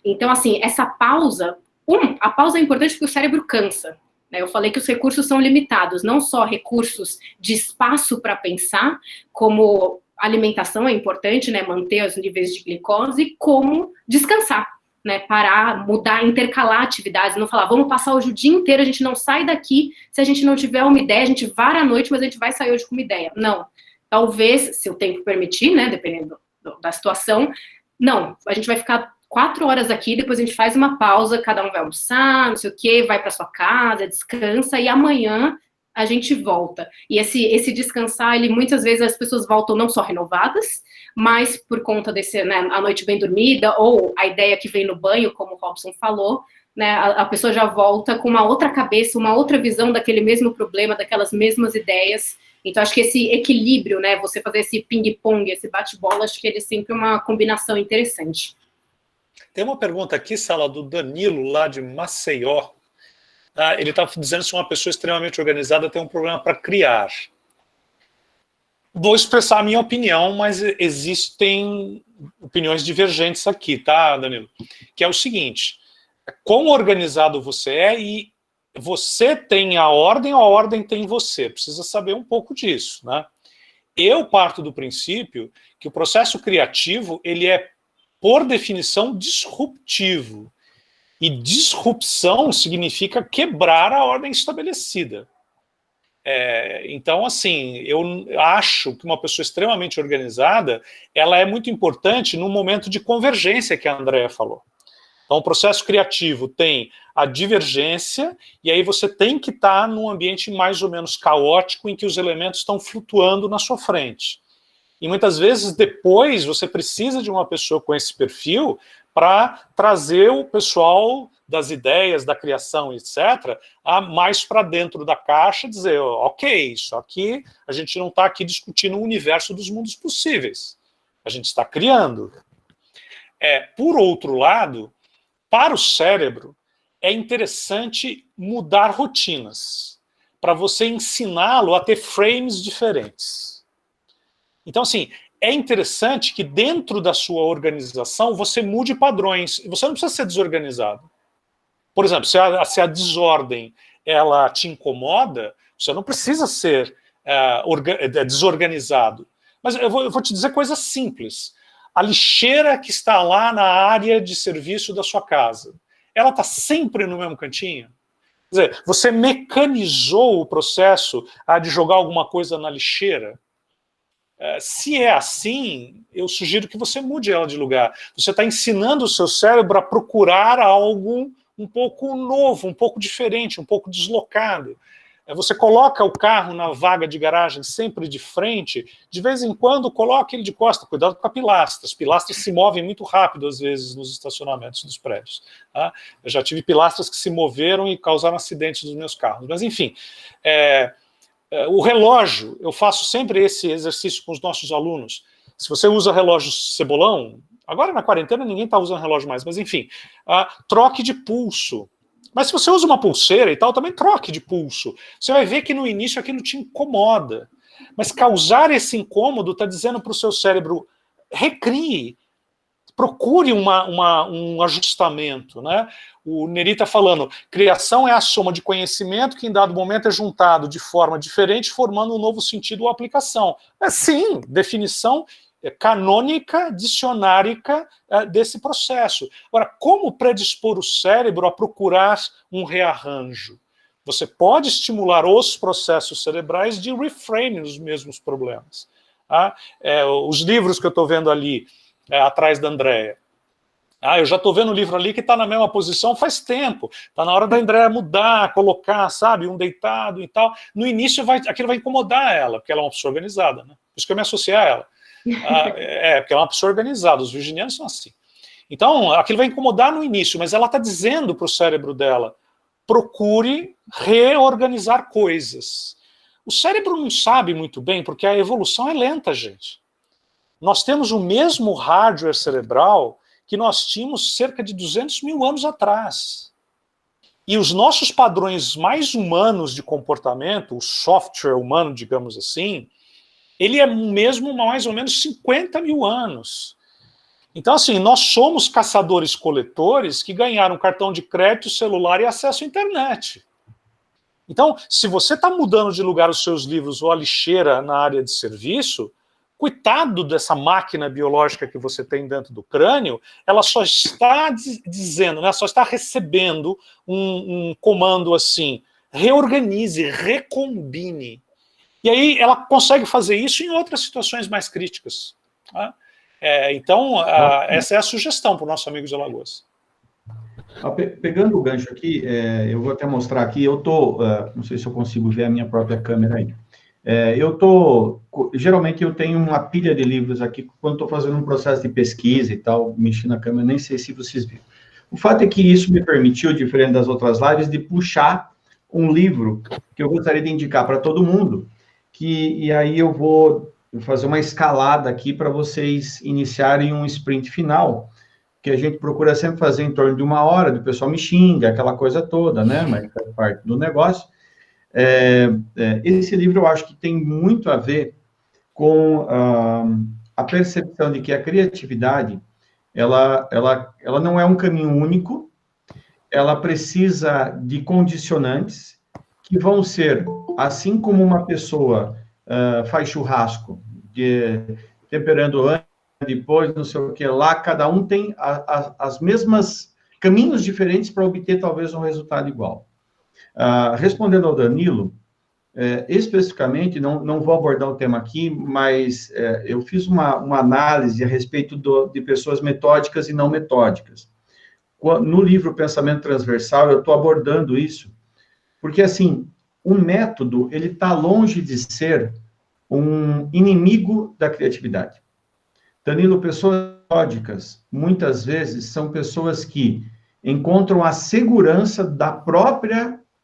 Então, assim, essa pausa, a pausa é importante porque o cérebro cansa, né? Eu falei que os recursos são limitados, não só recursos de espaço para pensar, como alimentação é importante, né, manter os níveis de glicose, como descansar, né, parar, mudar, intercalar atividades, não falar, vamos passar hoje o dia inteiro, a gente não sai daqui, se a gente não tiver uma ideia, a gente vara à noite, mas a gente vai sair hoje com uma ideia. Não. Talvez, se o tempo permitir, né, dependendo da situação, não, a gente vai ficar 4 horas aqui, depois a gente faz uma pausa, cada um vai almoçar, não sei o quê, vai para sua casa, descansa, e amanhã a gente volta. E esse descansar, ele muitas vezes as pessoas voltam não só renovadas, mas por conta desse, né, a noite bem dormida, ou a ideia que vem no banho, como o Robson falou, né, a pessoa já volta com uma outra cabeça, uma outra visão daquele mesmo problema, daquelas mesmas ideias. Então, acho que esse equilíbrio, né, você fazer esse ping-pong, esse bate-bola, acho que ele é sempre uma combinação interessante. Tem uma pergunta aqui, Sala, do Danilo, lá de Maceió. Ele está dizendo se uma pessoa extremamente organizada tem um problema para criar. Vou expressar a minha opinião, mas existem opiniões divergentes aqui, tá, Danilo? Que é o seguinte, quão organizado você é e você tem a ordem ou a ordem tem você. Precisa saber um pouco disso, né? Eu parto do princípio que o processo criativo, ele é, por definição, disruptivo. E disrupção significa quebrar a ordem estabelecida. Então, assim, eu acho que uma pessoa extremamente organizada, ela é muito importante no momento de convergência que a Andrea falou. Então, o processo criativo tem a divergência, e aí você tem que estar num ambiente mais ou menos caótico, em que os elementos estão flutuando na sua frente. E muitas vezes, depois, você precisa de uma pessoa com esse perfil para trazer o pessoal das ideias, da criação, etc., a mais para dentro da caixa, dizer, ok, isso aqui, a gente não está aqui discutindo o universo dos mundos possíveis. A gente está criando. Por outro lado, para o cérebro, é interessante mudar rotinas, para você ensiná-lo a ter frames diferentes. Então, assim, é interessante que dentro da sua organização você mude padrões. Você não precisa ser desorganizado. Por exemplo, se a desordem ela te incomoda, você não precisa ser desorganizado. Mas eu vou te dizer coisas simples. A lixeira que está lá na área de serviço da sua casa, ela está sempre no mesmo cantinho? Quer dizer, você mecanizou o processo de jogar alguma coisa na lixeira? Se é assim, eu sugiro que você mude ela de lugar. Você está ensinando o seu cérebro a procurar algo um pouco novo, um pouco diferente, um pouco deslocado. Você coloca o carro na vaga de garagem sempre de frente, de vez em quando coloca ele de costa, cuidado com a pilastra. As pilastras se movem muito rápido, às vezes, nos estacionamentos dos prédios. Tá? Eu já tive pilastras que se moveram e causaram acidentes nos meus carros. Mas, enfim, o relógio, eu faço sempre esse exercício com os nossos alunos. Se você usa relógio cebolão, agora na quarentena ninguém está usando relógio mais, mas enfim, troque de pulso. Mas se você usa uma pulseira e tal, também troque de pulso. Você vai ver que no início aquilo te incomoda. Mas causar esse incômodo está dizendo para o seu cérebro, recrie, procure um ajustamento, né? O Neri está falando, criação é a soma de conhecimento que em dado momento é juntado de forma diferente, formando um novo sentido ou aplicação. Sim, definição canônica, dicionárica desse processo. Agora, como predispor o cérebro a procurar um rearranjo? Você pode estimular os processos cerebrais de reframe nos mesmos problemas. Tá? Os livros que eu estou vendo ali, atrás da Andréia, eu já estou vendo o livro ali que está na mesma posição faz tempo. Está na hora da Andréia mudar, colocar, sabe, um deitado e tal. No início, aquilo vai incomodar ela, porque ela é uma pessoa organizada, né? Por isso que eu me associei a ela. Porque ela é uma pessoa organizada, os virginianos são assim. Então, aquilo vai incomodar no início, mas ela está dizendo para o cérebro dela, procure reorganizar coisas. O cérebro não sabe muito bem, porque a evolução é lenta, gente. Nós temos o mesmo hardware cerebral que nós tínhamos cerca de 200 mil anos atrás. E os nossos padrões mais humanos de comportamento, o software humano, digamos assim, ele é mesmo mais ou menos 50 mil anos. Então, assim, nós somos caçadores-coletores que ganharam cartão de crédito, celular e acesso à internet. Então, se você está mudando de lugar os seus livros ou a lixeira na área de serviço, coitado dessa máquina biológica que você tem dentro do crânio, ela só está dizendo, né, só está recebendo um comando assim, reorganize, recombine. E aí ela consegue fazer isso em outras situações mais críticas. Tá? Então, essa é a sugestão para o nosso amigo de Alagoas. Pegando o gancho aqui, eu vou até mostrar aqui, não sei se eu consigo ver a minha própria câmera aí. Geralmente eu tenho uma pilha de livros aqui, quando estou fazendo um processo de pesquisa e tal, mexendo na câmera, nem sei se vocês viram. O fato é que isso me permitiu, diferente das outras lives, de puxar um livro que eu gostaria de indicar para todo mundo, e aí eu vou fazer uma escalada aqui para vocês iniciarem um sprint final, que a gente procura sempre fazer em torno de 1 hora, o pessoal me xinga, aquela coisa toda, né, mas faz parte do negócio. Esse livro eu acho que tem muito a ver com a percepção de que a criatividade, ela não é um caminho único, ela precisa de condicionantes que vão ser, assim como uma pessoa faz churrasco, temperando antes, depois, não sei o que lá, cada um tem as mesmas caminhos diferentes para obter talvez um resultado igual. Respondendo ao Danilo, especificamente, não vou abordar o tema aqui, mas eu fiz uma análise a respeito de pessoas metódicas e não metódicas. No livro Pensamento Transversal, eu estou abordando isso, porque, assim, o método, ele está longe de ser um inimigo da criatividade. Danilo, pessoas metódicas, muitas vezes, são pessoas que encontram a segurança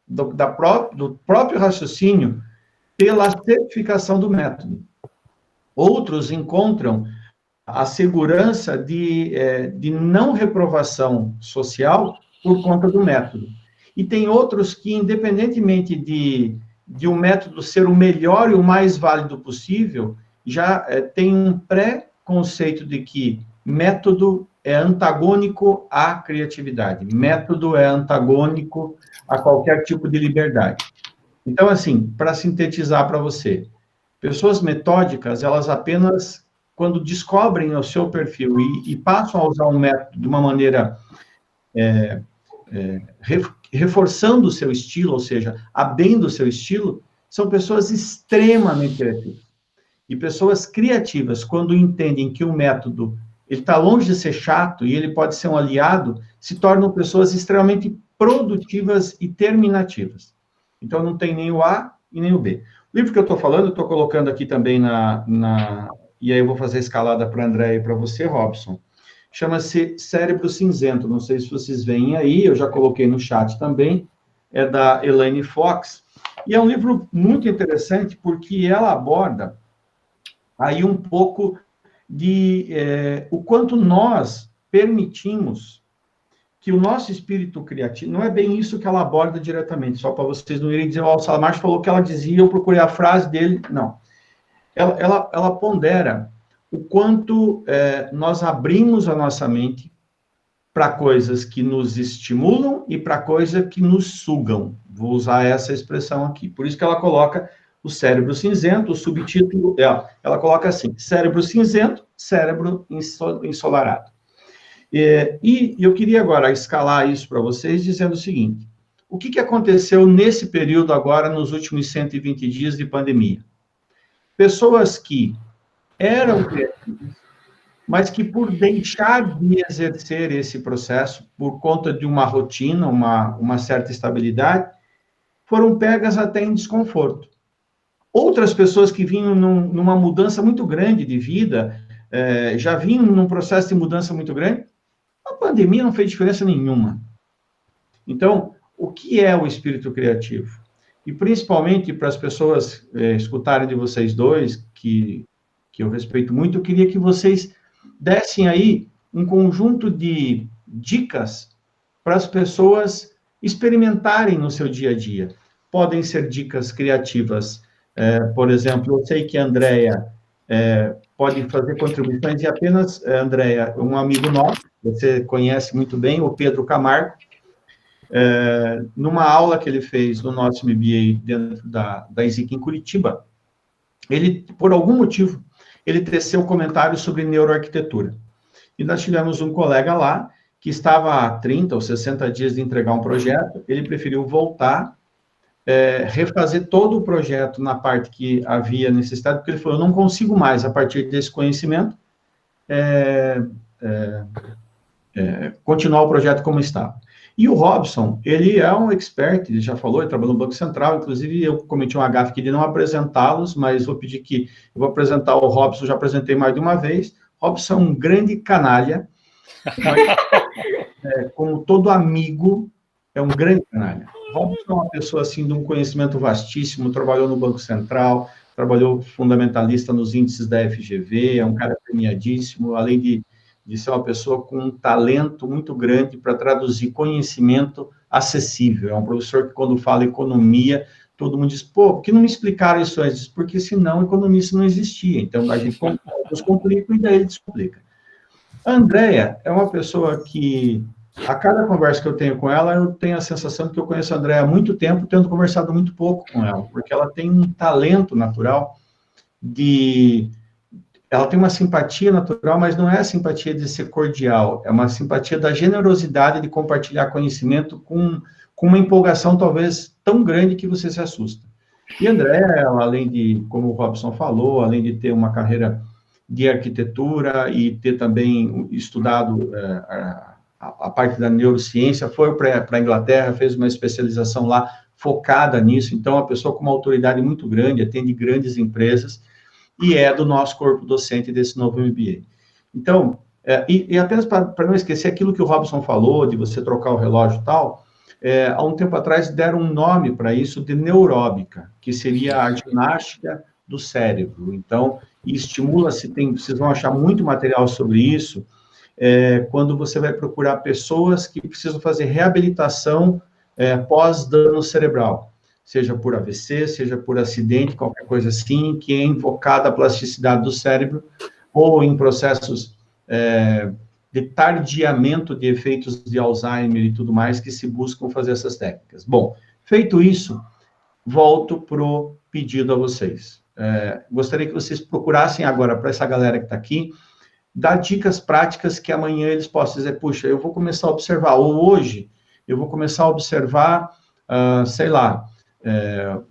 do próprio raciocínio pela certificação do método. Outros encontram a segurança de não reprovação social por conta do método. E tem outros que, independentemente de um método ser o melhor e o mais válido possível, já tem um pré-conceito de que método é antagônico à criatividade. Método é antagônico a qualquer tipo de liberdade. Então, assim, para sintetizar para você, pessoas metódicas, elas apenas, quando descobrem o seu perfil e passam a usar um método de uma maneira reforçando o seu estilo, ou seja, abrindo o seu estilo, são pessoas extremamente criativas. E pessoas criativas, quando entendem que o método ele está longe de ser chato e ele pode ser um aliado, se tornam pessoas extremamente produtivas e terminativas. Então, não tem nem o A e nem o B. O livro que eu estou falando, eu estou colocando aqui também e aí eu vou fazer a escalada para a André e para você, Robson. Chama-se Cérebro Cinzento. Não sei se vocês veem aí, eu já coloquei no chat também. É da Elaine Fox. E é um livro muito interessante porque ela aborda aí um pouco de o quanto nós permitimos que o nosso espírito criativo, não é bem isso que ela aborda diretamente, só para vocês não irem dizer, o Salamacho falou que ela dizia, eu procurei a frase dele, não. Ela pondera o quanto nós abrimos a nossa mente para coisas que nos estimulam e para coisas que nos sugam. Vou usar essa expressão aqui. Por isso que ela coloca o cérebro cinzento, o subtítulo, ela coloca assim, cérebro cinzento, cérebro ensolarado. E eu queria agora escalar isso para vocês, dizendo o seguinte, o que aconteceu nesse período agora, nos últimos 120 dias de pandemia? Pessoas que eram criativas, mas que por deixar de exercer esse processo, por conta de uma rotina, uma certa estabilidade, foram pegas até em desconforto. Outras pessoas que vinham numa mudança muito grande de vida, já vinham num processo de mudança muito grande, a pandemia não fez diferença nenhuma. Então, o que é o espírito criativo? E principalmente para as pessoas escutarem de vocês dois, que eu respeito muito, eu queria que vocês dessem aí um conjunto de dicas para as pessoas experimentarem no seu dia a dia. Podem ser dicas criativas. Por exemplo, eu sei que a Andréia pode fazer contribuições, e apenas, Andréia, um amigo nosso, você conhece muito bem, o Pedro Camargo, numa aula que ele fez no nosso MBA dentro da ISIC em Curitiba, ele, por algum motivo, ele teceu um comentário sobre neuroarquitetura. E nós tivemos um colega lá, que estava há 30 ou 60 dias de entregar um projeto, ele preferiu voltar, refazer todo o projeto na parte que havia necessidade, porque ele falou, eu não consigo mais, a partir desse conhecimento, continuar o projeto como estava. E o Robson, ele é um expert, ele já falou, ele trabalhou no Banco Central, inclusive eu cometi um gafe aqui de não apresentá-los, mas vou pedir que, eu vou apresentar o Robson, já apresentei mais de uma vez. Robson é um grande canalha, mas, como todo amigo, é um grande canalha. Robson é uma pessoa, assim, de um conhecimento vastíssimo, trabalhou no Banco Central, trabalhou fundamentalista nos índices da FGV, é um cara premiadíssimo, além de ser uma pessoa com um talento muito grande para traduzir conhecimento acessível. É um professor que, quando fala economia, todo mundo diz, pô, por que não me explicaram isso antes? Porque, senão, economia não existia. Então, a gente nos complica e daí ele descomplica. A Andréia é uma pessoa que, a cada conversa que eu tenho com ela, eu tenho a sensação de que eu conheço a Andréia há muito tempo, tendo conversado muito pouco com ela, porque ela tem um talento natural ela tem uma simpatia natural, mas não é a simpatia de ser cordial, é uma simpatia da generosidade de compartilhar conhecimento com uma empolgação talvez tão grande que você se assusta. E André, ela, além de, como o Robson falou, além de ter uma carreira de arquitetura e ter também estudado a parte da neurociência, foi para a Inglaterra, fez uma especialização lá focada nisso, então é uma pessoa com uma autoridade muito grande, atende grandes empresas, e é do nosso corpo docente desse novo MBA. Então, e apenas para não esquecer aquilo que o Robson falou, de você trocar o relógio e tal, há um tempo atrás deram um nome para isso de neuróbica, que seria a ginástica do cérebro. Então, estimula-se, vocês vão achar muito material sobre isso, quando você vai procurar pessoas que precisam fazer reabilitação pós-dano cerebral, seja por AVC, seja por acidente, qualquer coisa assim, que é invocada a plasticidade do cérebro, ou em processos de tardiamento de efeitos de Alzheimer e tudo mais que se buscam fazer essas técnicas. Bom, feito isso, volto para o pedido a vocês. Gostaria que vocês procurassem agora, para essa galera que está aqui, dar dicas práticas que amanhã eles possam dizer, puxa, eu vou começar a observar, ou hoje, eu vou começar a observar, sei lá,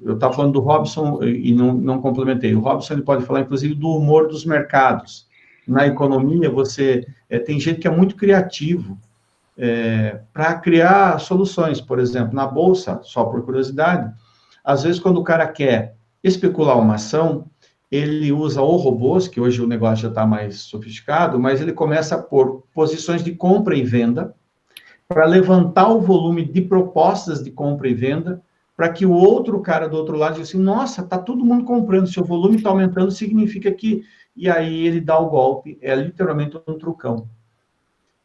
eu estava falando do Robson e não complementei. O Robson ele pode falar, inclusive, do humor dos mercados. Na economia, tem gente que é muito criativo para criar soluções. Por exemplo, na Bolsa, só por curiosidade, às vezes, quando o cara quer especular uma ação, ele usa ou robôs, que hoje o negócio já está mais sofisticado, mas ele começa a pôr posições de compra e venda para levantar o volume de propostas de compra e venda, para que o outro cara do outro lado diga assim, nossa, está todo mundo comprando, se o volume está aumentando, significa que... E aí ele dá o golpe, é literalmente um trucão.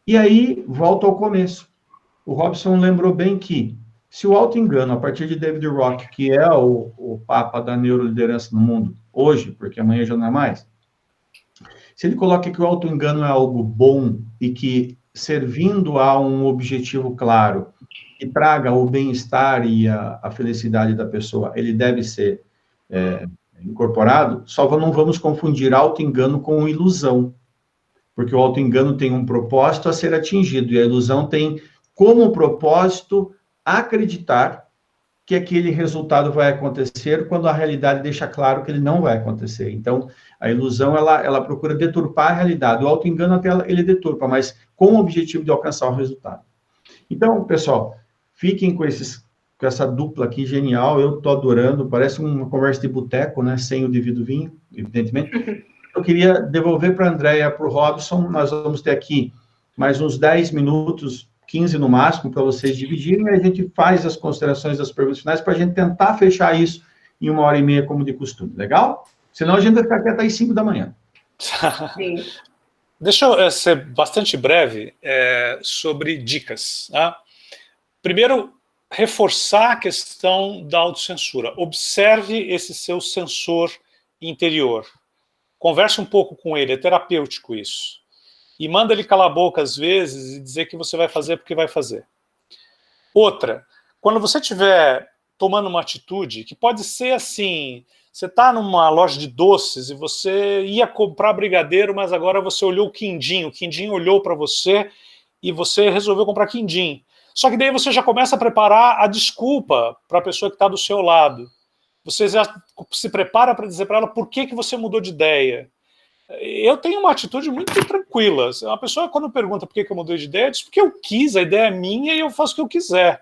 E aí, volta ao começo. O Robson lembrou bem que, se o auto-engano, a partir de David Rock, que é o papa da neuroliderança no mundo, hoje, porque amanhã já não é mais, se ele coloca que o auto-engano é algo bom e que, servindo a um objetivo claro, que traga o bem-estar e a felicidade da pessoa, ele deve ser incorporado, só não vamos confundir auto-engano com ilusão, porque o auto-engano tem um propósito a ser atingido, e a ilusão tem como propósito acreditar que aquele resultado vai acontecer quando a realidade deixa claro que ele não vai acontecer. Então, a ilusão, ela procura deturpar a realidade. O auto-engano até ele deturpa, mas com o objetivo de alcançar o resultado. Então, pessoal, fiquem com essa dupla aqui genial, eu estou adorando, parece uma conversa de boteco, né, sem o devido vinho, evidentemente. Eu queria devolver para a Andréia, para o Robson, nós vamos ter aqui mais uns 10 minutos, 15 no máximo, para vocês dividirem, e a gente faz as considerações das perguntas finais para a gente tentar fechar isso em 1h30, como de costume, legal? Senão a gente vai ficar aqui até às 5 da manhã. Sim. Deixa eu ser bastante breve sobre dicas. Tá? Primeiro, reforçar a questão da autocensura. Observe esse seu sensor interior. Converse um pouco com ele, é terapêutico isso. E manda ele calar a boca às vezes e dizer que você vai fazer porque vai fazer. Outra, quando você estiver tomando uma atitude, que pode ser assim, você está numa loja de doces e você ia comprar brigadeiro, mas agora você olhou o quindim olhou para você e você resolveu comprar quindim. Só que daí você já começa a preparar a desculpa para a pessoa que está do seu lado. Você já se prepara para dizer para ela por que você mudou de ideia. Eu tenho uma atitude muito tranquila. Uma pessoa, quando pergunta por que eu mudei de ideia, diz porque eu quis, a ideia é minha e eu faço o que eu quiser.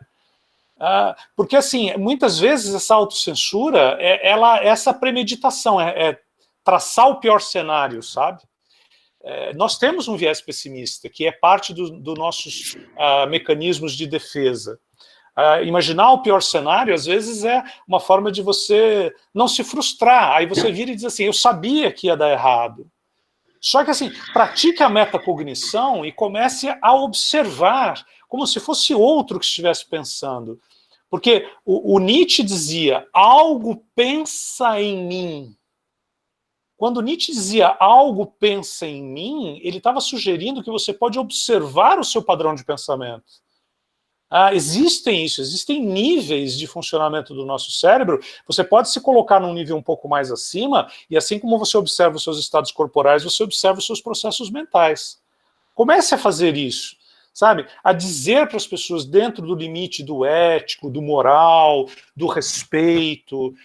Porque, assim, muitas vezes essa autocensura, essa premeditação, traçar o pior cenário, sabe? Nós temos um viés pessimista, que é parte dos nossos mecanismos de defesa. Imaginar o pior cenário, às vezes, é uma forma de você não se frustrar. Aí você vira e diz assim, eu sabia que ia dar errado. Só que, assim, pratique a metacognição e comece a observar como se fosse outro que estivesse pensando. Porque o Nietzsche dizia, algo pensa em mim. Quando Nietzsche dizia, algo pensa em mim, ele estava sugerindo que você pode observar o seu padrão de pensamento. Existem níveis de funcionamento do nosso cérebro, você pode se colocar num nível um pouco mais acima, e assim como você observa os seus estados corporais, você observa os seus processos mentais. Comece a fazer isso, sabe? A dizer para as pessoas dentro do limite do ético, do moral, do respeito,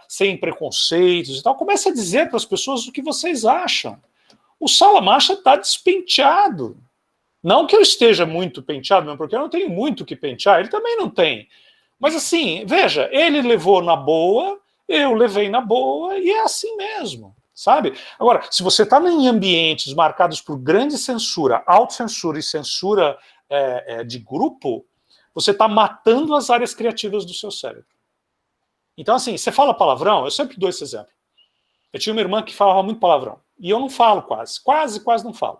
sem preconceitos e tal, comece a dizer para as pessoas o que vocês acham. O Salamacha está despenteado. Não que eu esteja muito penteado, mesmo porque eu não tenho muito o que pentear, ele também não tem. Mas assim, veja, ele levou na boa, eu levei na boa, e é assim mesmo, sabe? Agora, se você está em ambientes marcados por grande censura, autocensura e censura de grupo, você está matando as áreas criativas do seu cérebro. Então assim, você fala palavrão, eu sempre dou esse exemplo. Eu tinha uma irmã que falava muito palavrão, e eu não falo quase não falo.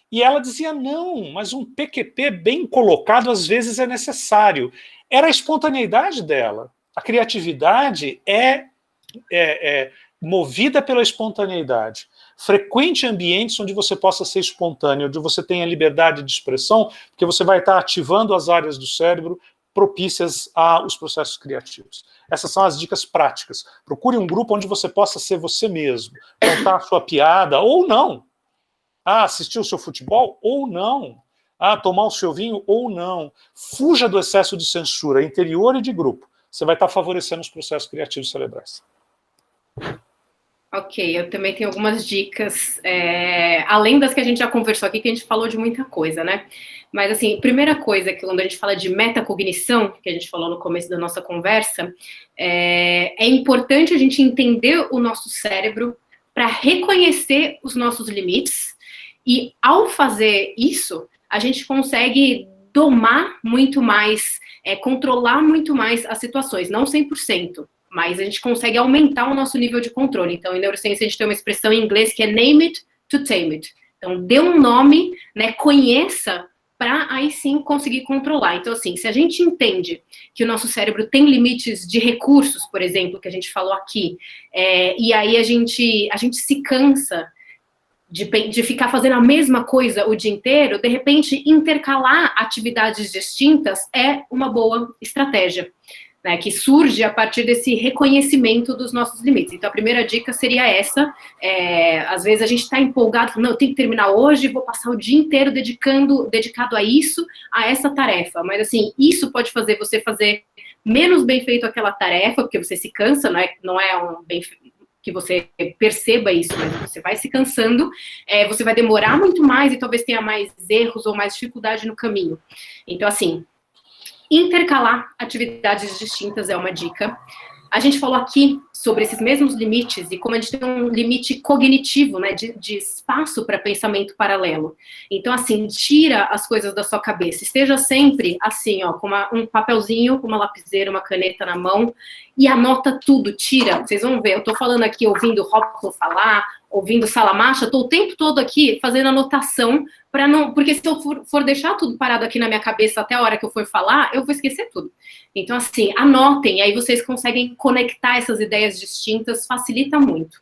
E ela dizia, não, mas um PQP bem colocado às vezes é necessário. Era a espontaneidade dela. A criatividade é movida pela espontaneidade. Frequente ambientes onde você possa ser espontâneo, onde você tenha liberdade de expressão, porque você vai estar ativando as áreas do cérebro propícias aos processos criativos. Essas são as dicas práticas. Procure um grupo onde você possa ser você mesmo, contar a sua piada, ou não. Assistir o seu futebol, ou não. Tomar o seu vinho, ou não. Fuja do excesso de censura, interior e de grupo. Você vai estar favorecendo os processos criativos cerebrais. Ok, eu também tenho algumas dicas, além das que a gente já conversou aqui, que a gente falou de muita coisa, né? Mas, assim, primeira coisa, que quando a gente fala de metacognição, que a gente falou no começo da nossa conversa, é importante a gente entender o nosso cérebro para reconhecer os nossos limites, e ao fazer isso, a gente consegue domar muito mais, controlar muito mais as situações, não 100%. Mas a gente consegue aumentar o nosso nível de controle. Então, em neurociência, a gente tem uma expressão em inglês que é name it to tame it. Então, dê um nome, né, conheça, para aí sim conseguir controlar. Então, assim, se a gente entende que o nosso cérebro tem limites de recursos, por exemplo, que a gente falou aqui, e aí a gente se cansa de ficar fazendo a mesma coisa o dia inteiro, de repente, intercalar atividades distintas é uma boa estratégia. Né, que surge a partir desse reconhecimento dos nossos limites. Então, a primeira dica seria essa. Às vezes a gente está empolgado, não, eu tenho que terminar hoje, vou passar o dia inteiro dedicado a isso, a essa tarefa. Mas, assim, isso pode fazer você fazer menos bem feito aquela tarefa, porque você se cansa, não é um bem que você perceba isso, mas você vai se cansando, você vai demorar muito mais e talvez tenha mais erros ou mais dificuldade no caminho. Então, assim, intercalar atividades distintas é uma dica. A gente falou aqui sobre esses mesmos limites e como a gente tem um limite cognitivo, né, de espaço para pensamento paralelo. Então, assim, tira as coisas da sua cabeça. Esteja sempre assim, ó, com um papelzinho, com uma lapiseira, uma caneta na mão e anota tudo, tira. Vocês vão ver, eu tô falando aqui, ouvindo o Robson falar, ouvindo o Salamacha, tô o tempo todo aqui fazendo anotação para não, porque se eu for deixar tudo parado aqui na minha cabeça até a hora que eu for falar, eu vou esquecer tudo. Então, assim, anotem, aí vocês conseguem conectar essas ideias distintas, facilita muito.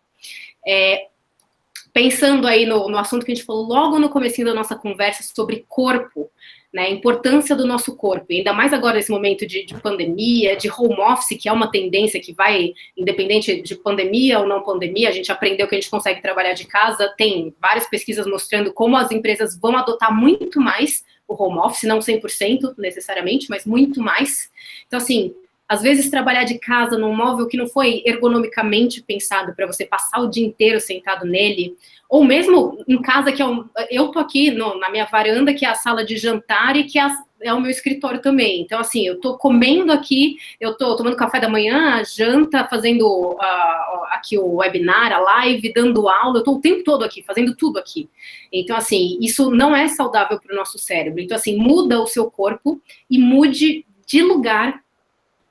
Pensando aí no assunto que a gente falou logo no comecinho da nossa conversa sobre corpo, né, a importância do nosso corpo, e ainda mais agora nesse momento de pandemia, de home office, que é uma tendência que vai, independente de pandemia ou não pandemia, a gente aprendeu que a gente consegue trabalhar de casa, tem várias pesquisas mostrando como as empresas vão adotar muito mais o home office, não 100% necessariamente, mas muito mais. Então, assim, às vezes trabalhar de casa num móvel que não foi ergonomicamente pensado para você passar o dia inteiro sentado nele, ou mesmo em casa que eu tô aqui na minha varanda, que é a sala de jantar e que é o meu escritório também. Então, assim, eu tô comendo aqui, eu tô tomando café da manhã, janta, fazendo aqui o webinar, a live, dando aula, eu tô o tempo todo aqui, fazendo tudo aqui. Então, assim, isso não é saudável para o nosso cérebro. Então, assim, muda o seu corpo e mude de lugar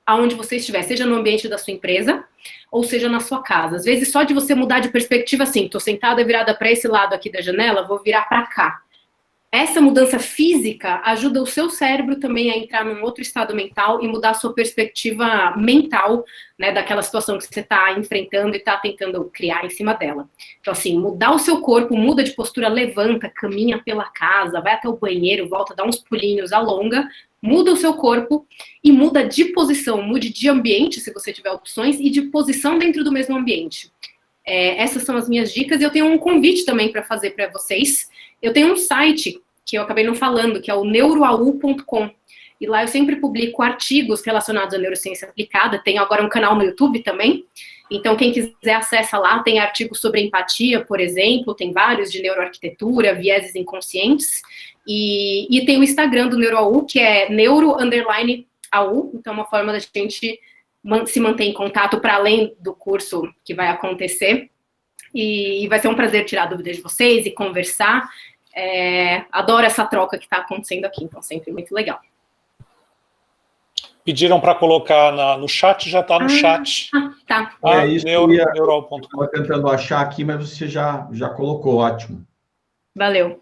aonde você estiver, seja no ambiente da sua empresa, ou seja na sua casa. Às vezes, só de você mudar de perspectiva, assim, tô sentada virada para esse lado aqui da janela, vou virar para cá. Essa mudança física ajuda o seu cérebro também a entrar num outro estado mental e mudar a sua perspectiva mental, né, daquela situação que você está enfrentando e está tentando criar em cima dela. Então, assim, mudar o seu corpo, muda de postura, levanta, caminha pela casa, vai até o banheiro, volta, dá uns pulinhos, alonga, muda o seu corpo e muda de posição, mude de ambiente, se você tiver opções, e de posição dentro do mesmo ambiente. Essas são as minhas dicas, e eu tenho um convite também para fazer para vocês. Eu tenho um site que eu acabei não falando, que é o neuroau.com, e lá eu sempre publico artigos relacionados à neurociência aplicada, tenho agora um canal no YouTube também, então quem quiser acessa lá, tem artigos sobre empatia, por exemplo, tem vários de neuroarquitetura, vieses inconscientes, e tem o Instagram do NeuroAU, que é neuro_AU, então é uma forma da gente se manter em contato para além do curso que vai acontecer, e vai ser um prazer tirar dúvidas de vocês e conversar. Adoro essa troca que está acontecendo aqui, então sempre muito legal. Pediram para colocar no chat, já está no chat. Tá. Isso neural.com. Estava tentando achar aqui, mas você já colocou, ótimo. Valeu.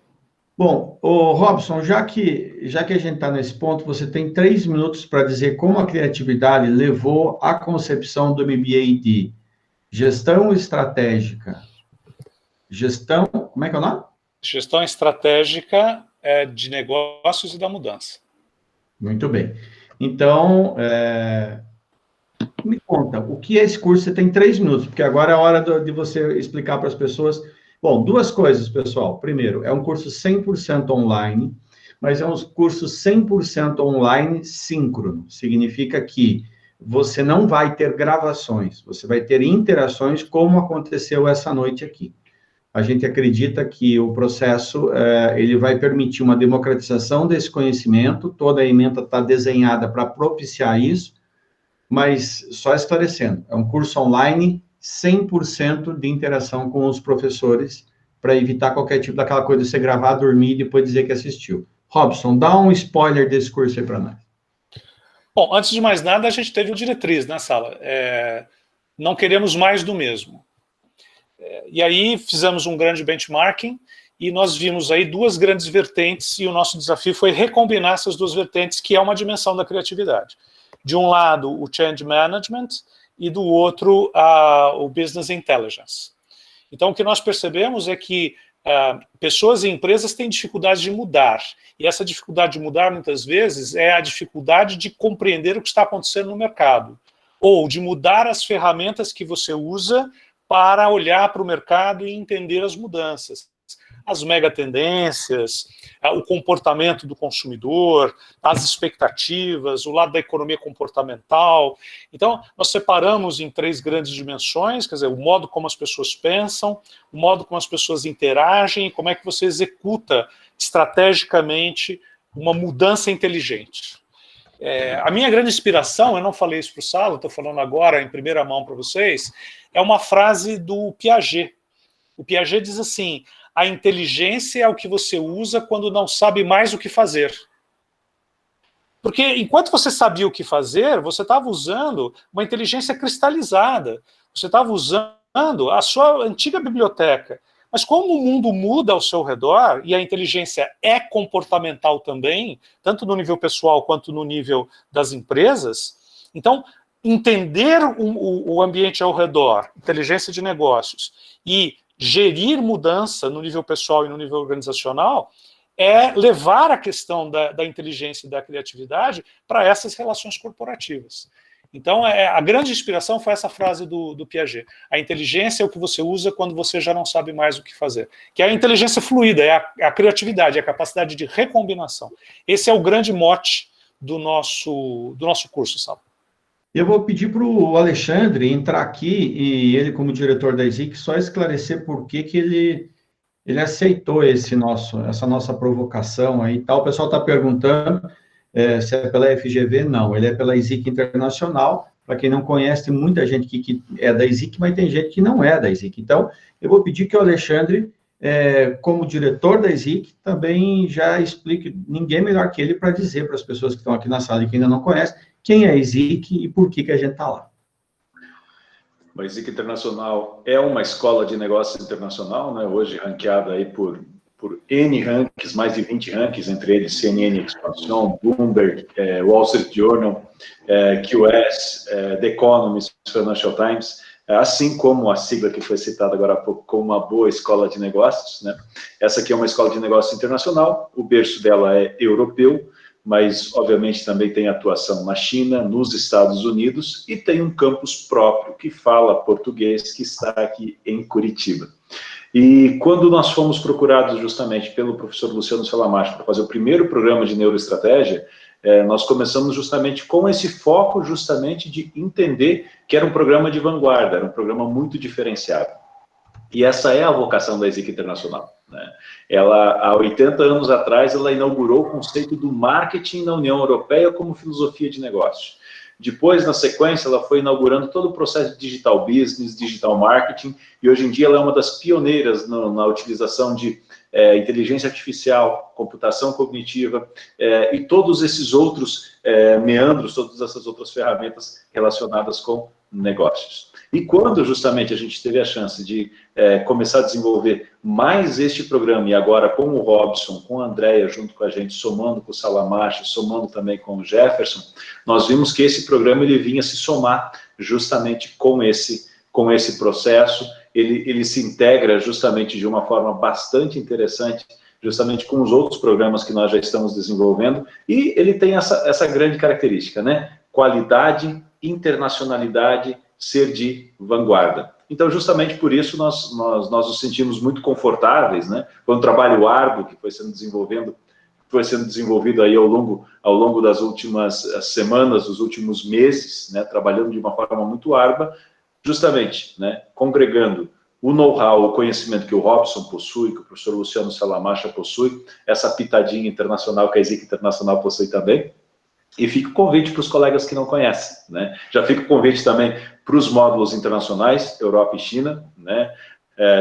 Bom, Robson, já que a gente está nesse ponto, você tem 3 minutos para dizer como a criatividade levou à concepção do MBA de Gestão Estratégica. Gestão, como é que é o nome? Gestão estratégica de negócios e da mudança. Muito bem. Então, me conta, o que é esse curso? Você tem 3 minutos, porque agora é a hora de você explicar para as pessoas. Bom, 2 coisas, pessoal. Primeiro, é um curso 100% online, mas é um curso 100% online síncrono. Significa que você não vai ter gravações, você vai ter interações como aconteceu essa noite aqui. A gente acredita que o processo ele vai permitir uma democratização desse conhecimento, toda a ementa está desenhada para propiciar isso, mas só esclarecendo, é um curso online 100% de interação com os professores, para evitar qualquer tipo daquela coisa de você gravar, dormir e depois dizer que assistiu. Robson, dá um spoiler desse curso aí para nós. Bom, antes de mais nada, a gente teve uma diretriz na sala. Não queremos mais do mesmo. E aí fizemos um grande benchmarking e nós vimos aí 2 grandes vertentes e o nosso desafio foi recombinar essas 2 vertentes, que é uma dimensão da criatividade. De um lado, o Change Management e do outro, o Business Intelligence. Então, o que nós percebemos é que pessoas e empresas têm dificuldade de mudar. E essa dificuldade de mudar, muitas vezes, é a dificuldade de compreender o que está acontecendo no mercado. Ou de mudar as ferramentas que você usa para olhar para o mercado e entender as mudanças. As megatendências, o comportamento do consumidor, as expectativas, o lado da economia comportamental. Então, nós separamos em 3 grandes dimensões, quer dizer, o modo como as pessoas pensam, o modo como as pessoas interagem e como é que você executa estrategicamente uma mudança inteligente. A minha grande inspiração, eu não falei isso para o Salo, estou falando agora em primeira mão para vocês, é uma frase do Piaget. O Piaget diz assim: a inteligência é o que você usa quando não sabe mais o que fazer. Porque enquanto você sabia o que fazer, você estava usando uma inteligência cristalizada. Você estava usando a sua antiga biblioteca. Mas como o mundo muda ao seu redor, e a inteligência é comportamental também, tanto no nível pessoal quanto no nível das empresas, então entender o ambiente ao redor, inteligência de negócios, e gerir mudança no nível pessoal e no nível organizacional é levar a questão da inteligência e da criatividade para essas relações corporativas. Então, a grande inspiração foi essa frase do Piaget. A inteligência é o que você usa quando você já não sabe mais o que fazer. Que é a inteligência fluida, é a criatividade, é a capacidade de recombinação. Esse é o grande mote do nosso curso, Sal. Eu vou pedir para o Alexandre entrar aqui e ele, como diretor da ESIC, só esclarecer por que ele aceitou essa nossa provocação aí e tal. O pessoal está perguntando se é pela FGV. Não, ele é pela ESIC Internacional. Para quem não conhece, tem muita gente que é da ESIC, mas tem gente que não é da ESIC. Então, eu vou pedir que o Alexandre, como diretor da ESIC, também já explique, ninguém melhor que ele para dizer para as pessoas que estão aqui na sala e que ainda não conhecem, quem é a ESIC e por que a gente está lá. A ESIC Internacional é uma escola de negócios internacional, né, hoje ranqueada aí por N rankings, mais de 20 rankings, entre eles CNN Expansion, Bloomberg, Wall Street Journal, QS, The Economist, Financial Times, assim como a sigla que foi citada agora há pouco, como uma boa escola de negócios, né? Essa aqui é uma escola de negócios internacional, o berço dela é europeu, mas, obviamente, também tem atuação na China, nos Estados Unidos, e tem um campus próprio que fala português, que está aqui em Curitiba. E quando nós fomos procurados justamente pelo professor Luciano Salamacho para fazer o primeiro programa de neuroestratégia, nós começamos justamente com esse foco justamente de entender que era um programa de vanguarda, era um programa muito diferenciado. E essa é a vocação da ESIC Internacional, né? Ela, há 80 anos atrás, ela inaugurou o conceito do marketing na União Europeia como filosofia de negócio. Depois, na sequência, ela foi inaugurando todo o processo de digital business, digital marketing, e hoje em dia ela é uma das pioneiras na utilização de inteligência artificial, computação cognitiva e todos esses outros meandros, todas essas outras ferramentas relacionadas com negócios. E quando justamente a gente teve a chance de começar a desenvolver mais este programa, e agora com o Robson, com a Andrea junto com a gente, somando com o Salamacho, somando também com o Jefferson, nós vimos que esse programa ele vinha se somar justamente com esse processo ele se integra justamente de uma forma bastante interessante, justamente com os outros programas que nós já estamos desenvolvendo, e ele tem essa grande característica, né? Qualidade, internacionalidade, ser de vanguarda. Então, justamente por isso, nós nos sentimos muito confortáveis, né? Com o trabalho árduo que foi sendo desenvolvido aí ao longo das últimas semanas, dos últimos meses, né? Trabalhando de uma forma muito árdua, justamente, né? Congregando o know-how, o conhecimento que o Robson possui, que o professor Luciano Salamacha possui, essa pitadinha internacional que a ESIC Internacional possui também. E fica o convite para os colegas que não conhecem, né? Já fica o convite também para os módulos internacionais, Europa e China, né?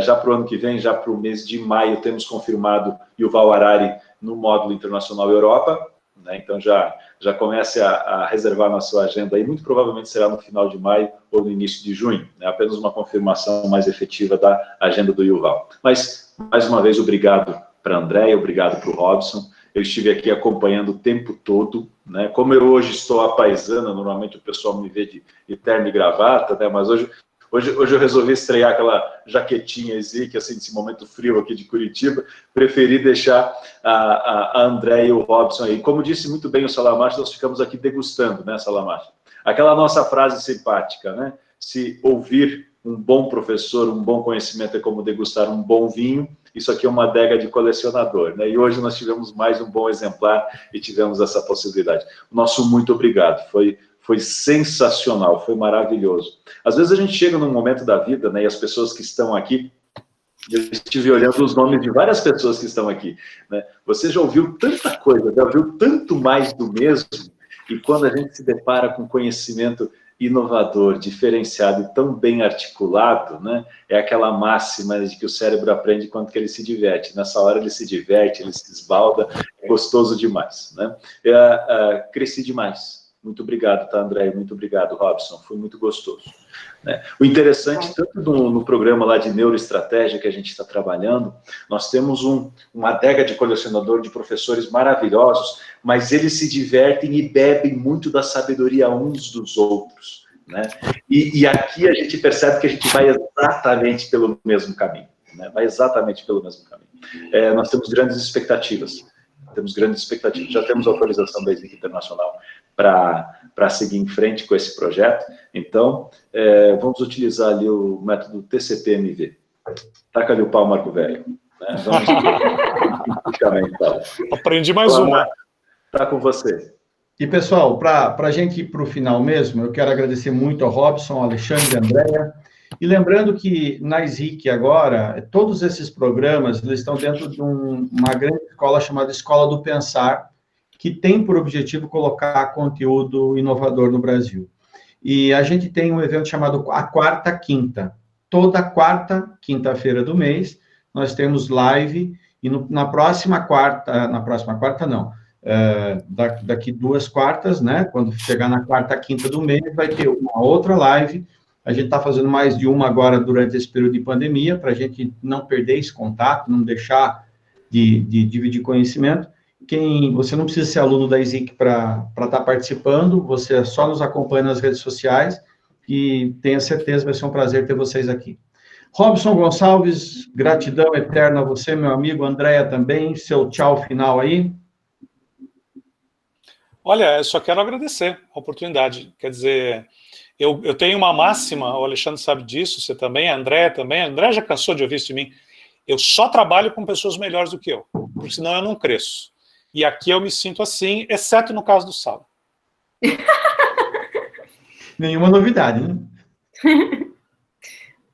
Já para o ano que vem, já para o mês de maio, temos confirmado Yuval Harari no módulo internacional Europa, né? Então já comece a reservar na sua agenda aí, muito provavelmente será no final de maio ou no início de junho, né? Apenas uma confirmação mais efetiva da agenda do Yuval. Mas, mais uma vez, obrigado para a Andréia, obrigado para o Robson. Eu estive aqui acompanhando o tempo todo, né? Como eu hoje estou à paisana, normalmente o pessoal me vê de terno e gravata, né? Mas hoje eu resolvi estrear aquela jaquetinha Ezik, assim, nesse momento frio aqui de Curitiba. Preferi deixar a Andréia e o Robson aí. Como disse muito bem o Salamacha, nós ficamos aqui degustando, né, Salamacha? Aquela nossa frase simpática, né? Se ouvir um bom professor, um bom conhecimento é como degustar um bom vinho, isso aqui é uma adega de colecionador, né? E hoje nós tivemos mais um bom exemplar e tivemos essa possibilidade. Nosso muito obrigado, foi sensacional, foi maravilhoso. Às vezes a gente chega num momento da vida, né, e as pessoas que estão aqui, eu estive olhando os nomes de várias pessoas que estão aqui, né? Você já ouviu tanta coisa, já ouviu tanto mais do mesmo, e quando a gente se depara com conhecimento inovador, diferenciado e tão bem articulado, né? É aquela máxima de que o cérebro aprende quanto que ele se diverte. Nessa hora ele se diverte, ele se esbalda, é gostoso demais, né? Cresci demais. Muito obrigado, tá, André? Muito obrigado, Robson. Foi muito gostoso, né? O interessante, tanto no programa lá de neuroestratégia que a gente está trabalhando, nós temos uma adega de colecionador de professores maravilhosos, mas eles se divertem e bebem muito da sabedoria uns dos outros, né? E aqui a gente percebe que a gente vai exatamente pelo mesmo caminho, né? Vai exatamente pelo mesmo caminho. Nós temos grandes expectativas. Já temos autorização da ESIC Internacional para seguir em frente com esse projeto. Então, vamos utilizar ali o método TCP-MV. Taca ali o pau, Marco Velho. Né? Vamos Aprendi mais uma. Está com você. E, pessoal, para a gente ir para o final mesmo, eu quero agradecer muito ao Robson, ao Alexandre e à Andréia. E lembrando que na ESIC agora, todos esses programas eles estão dentro de uma grande escola chamada Escola do Pensar, que tem por objetivo colocar conteúdo inovador no Brasil. E a gente tem um evento chamado A Quarta Quinta. Toda quarta, quinta-feira do mês, nós temos live, e na próxima quarta não, daqui 2 quartas, né, quando chegar na quarta, quinta do mês, vai ter uma outra live. A gente está fazendo mais de uma agora durante esse período de pandemia, para a gente não perder esse contato, não deixar de dividir conhecimento. Você não precisa ser aluno da ESIC para estar participando, você só nos acompanha nas redes sociais e tenha certeza, vai ser um prazer ter vocês aqui. Robson Gonçalves, gratidão eterna a você, meu amigo. Andréia também, seu tchau final aí. Olha, eu só quero agradecer a oportunidade. Quer dizer, eu tenho uma máxima, o Alexandre sabe disso, você também, a Andréia também. A Andréia já cansou de ouvir isso de mim. Eu só trabalho com pessoas melhores do que eu, porque senão eu não cresço. E aqui eu me sinto assim, exceto no caso do Sala. Nenhuma novidade, né?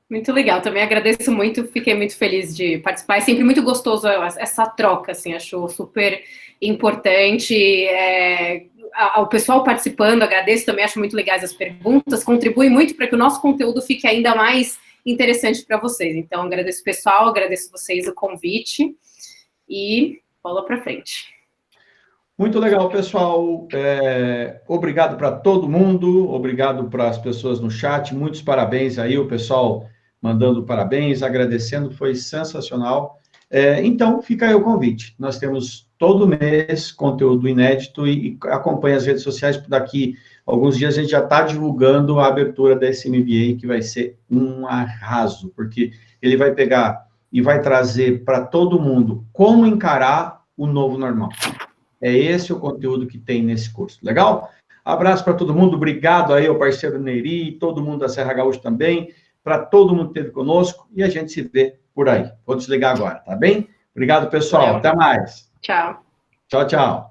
Muito legal, também agradeço muito, fiquei muito feliz de participar, é sempre muito gostoso essa troca, assim, acho super importante, ao pessoal participando, agradeço também, acho muito legais as perguntas, contribui muito para que o nosso conteúdo fique ainda mais interessante para vocês, então agradeço o pessoal, agradeço vocês o convite, e bola para frente. Muito legal, pessoal. Obrigado para todo mundo, obrigado para as pessoas no chat, muitos parabéns aí, o pessoal mandando parabéns, agradecendo, foi sensacional. Então, fica aí o convite. Nós temos todo mês conteúdo inédito e acompanha as redes sociais, por daqui alguns dias a gente já está divulgando a abertura desse MBA, que vai ser um arraso, porque ele vai pegar e vai trazer para todo mundo como encarar o novo normal. É esse o conteúdo que tem nesse curso. Legal? Abraço para todo mundo, obrigado aí ao parceiro Neri, todo mundo da Serra Gaúcha também, para todo mundo que esteve conosco, e a gente se vê por aí. Vou desligar agora, tá bem? Obrigado, pessoal. Até mais. Tchau. Tchau, tchau.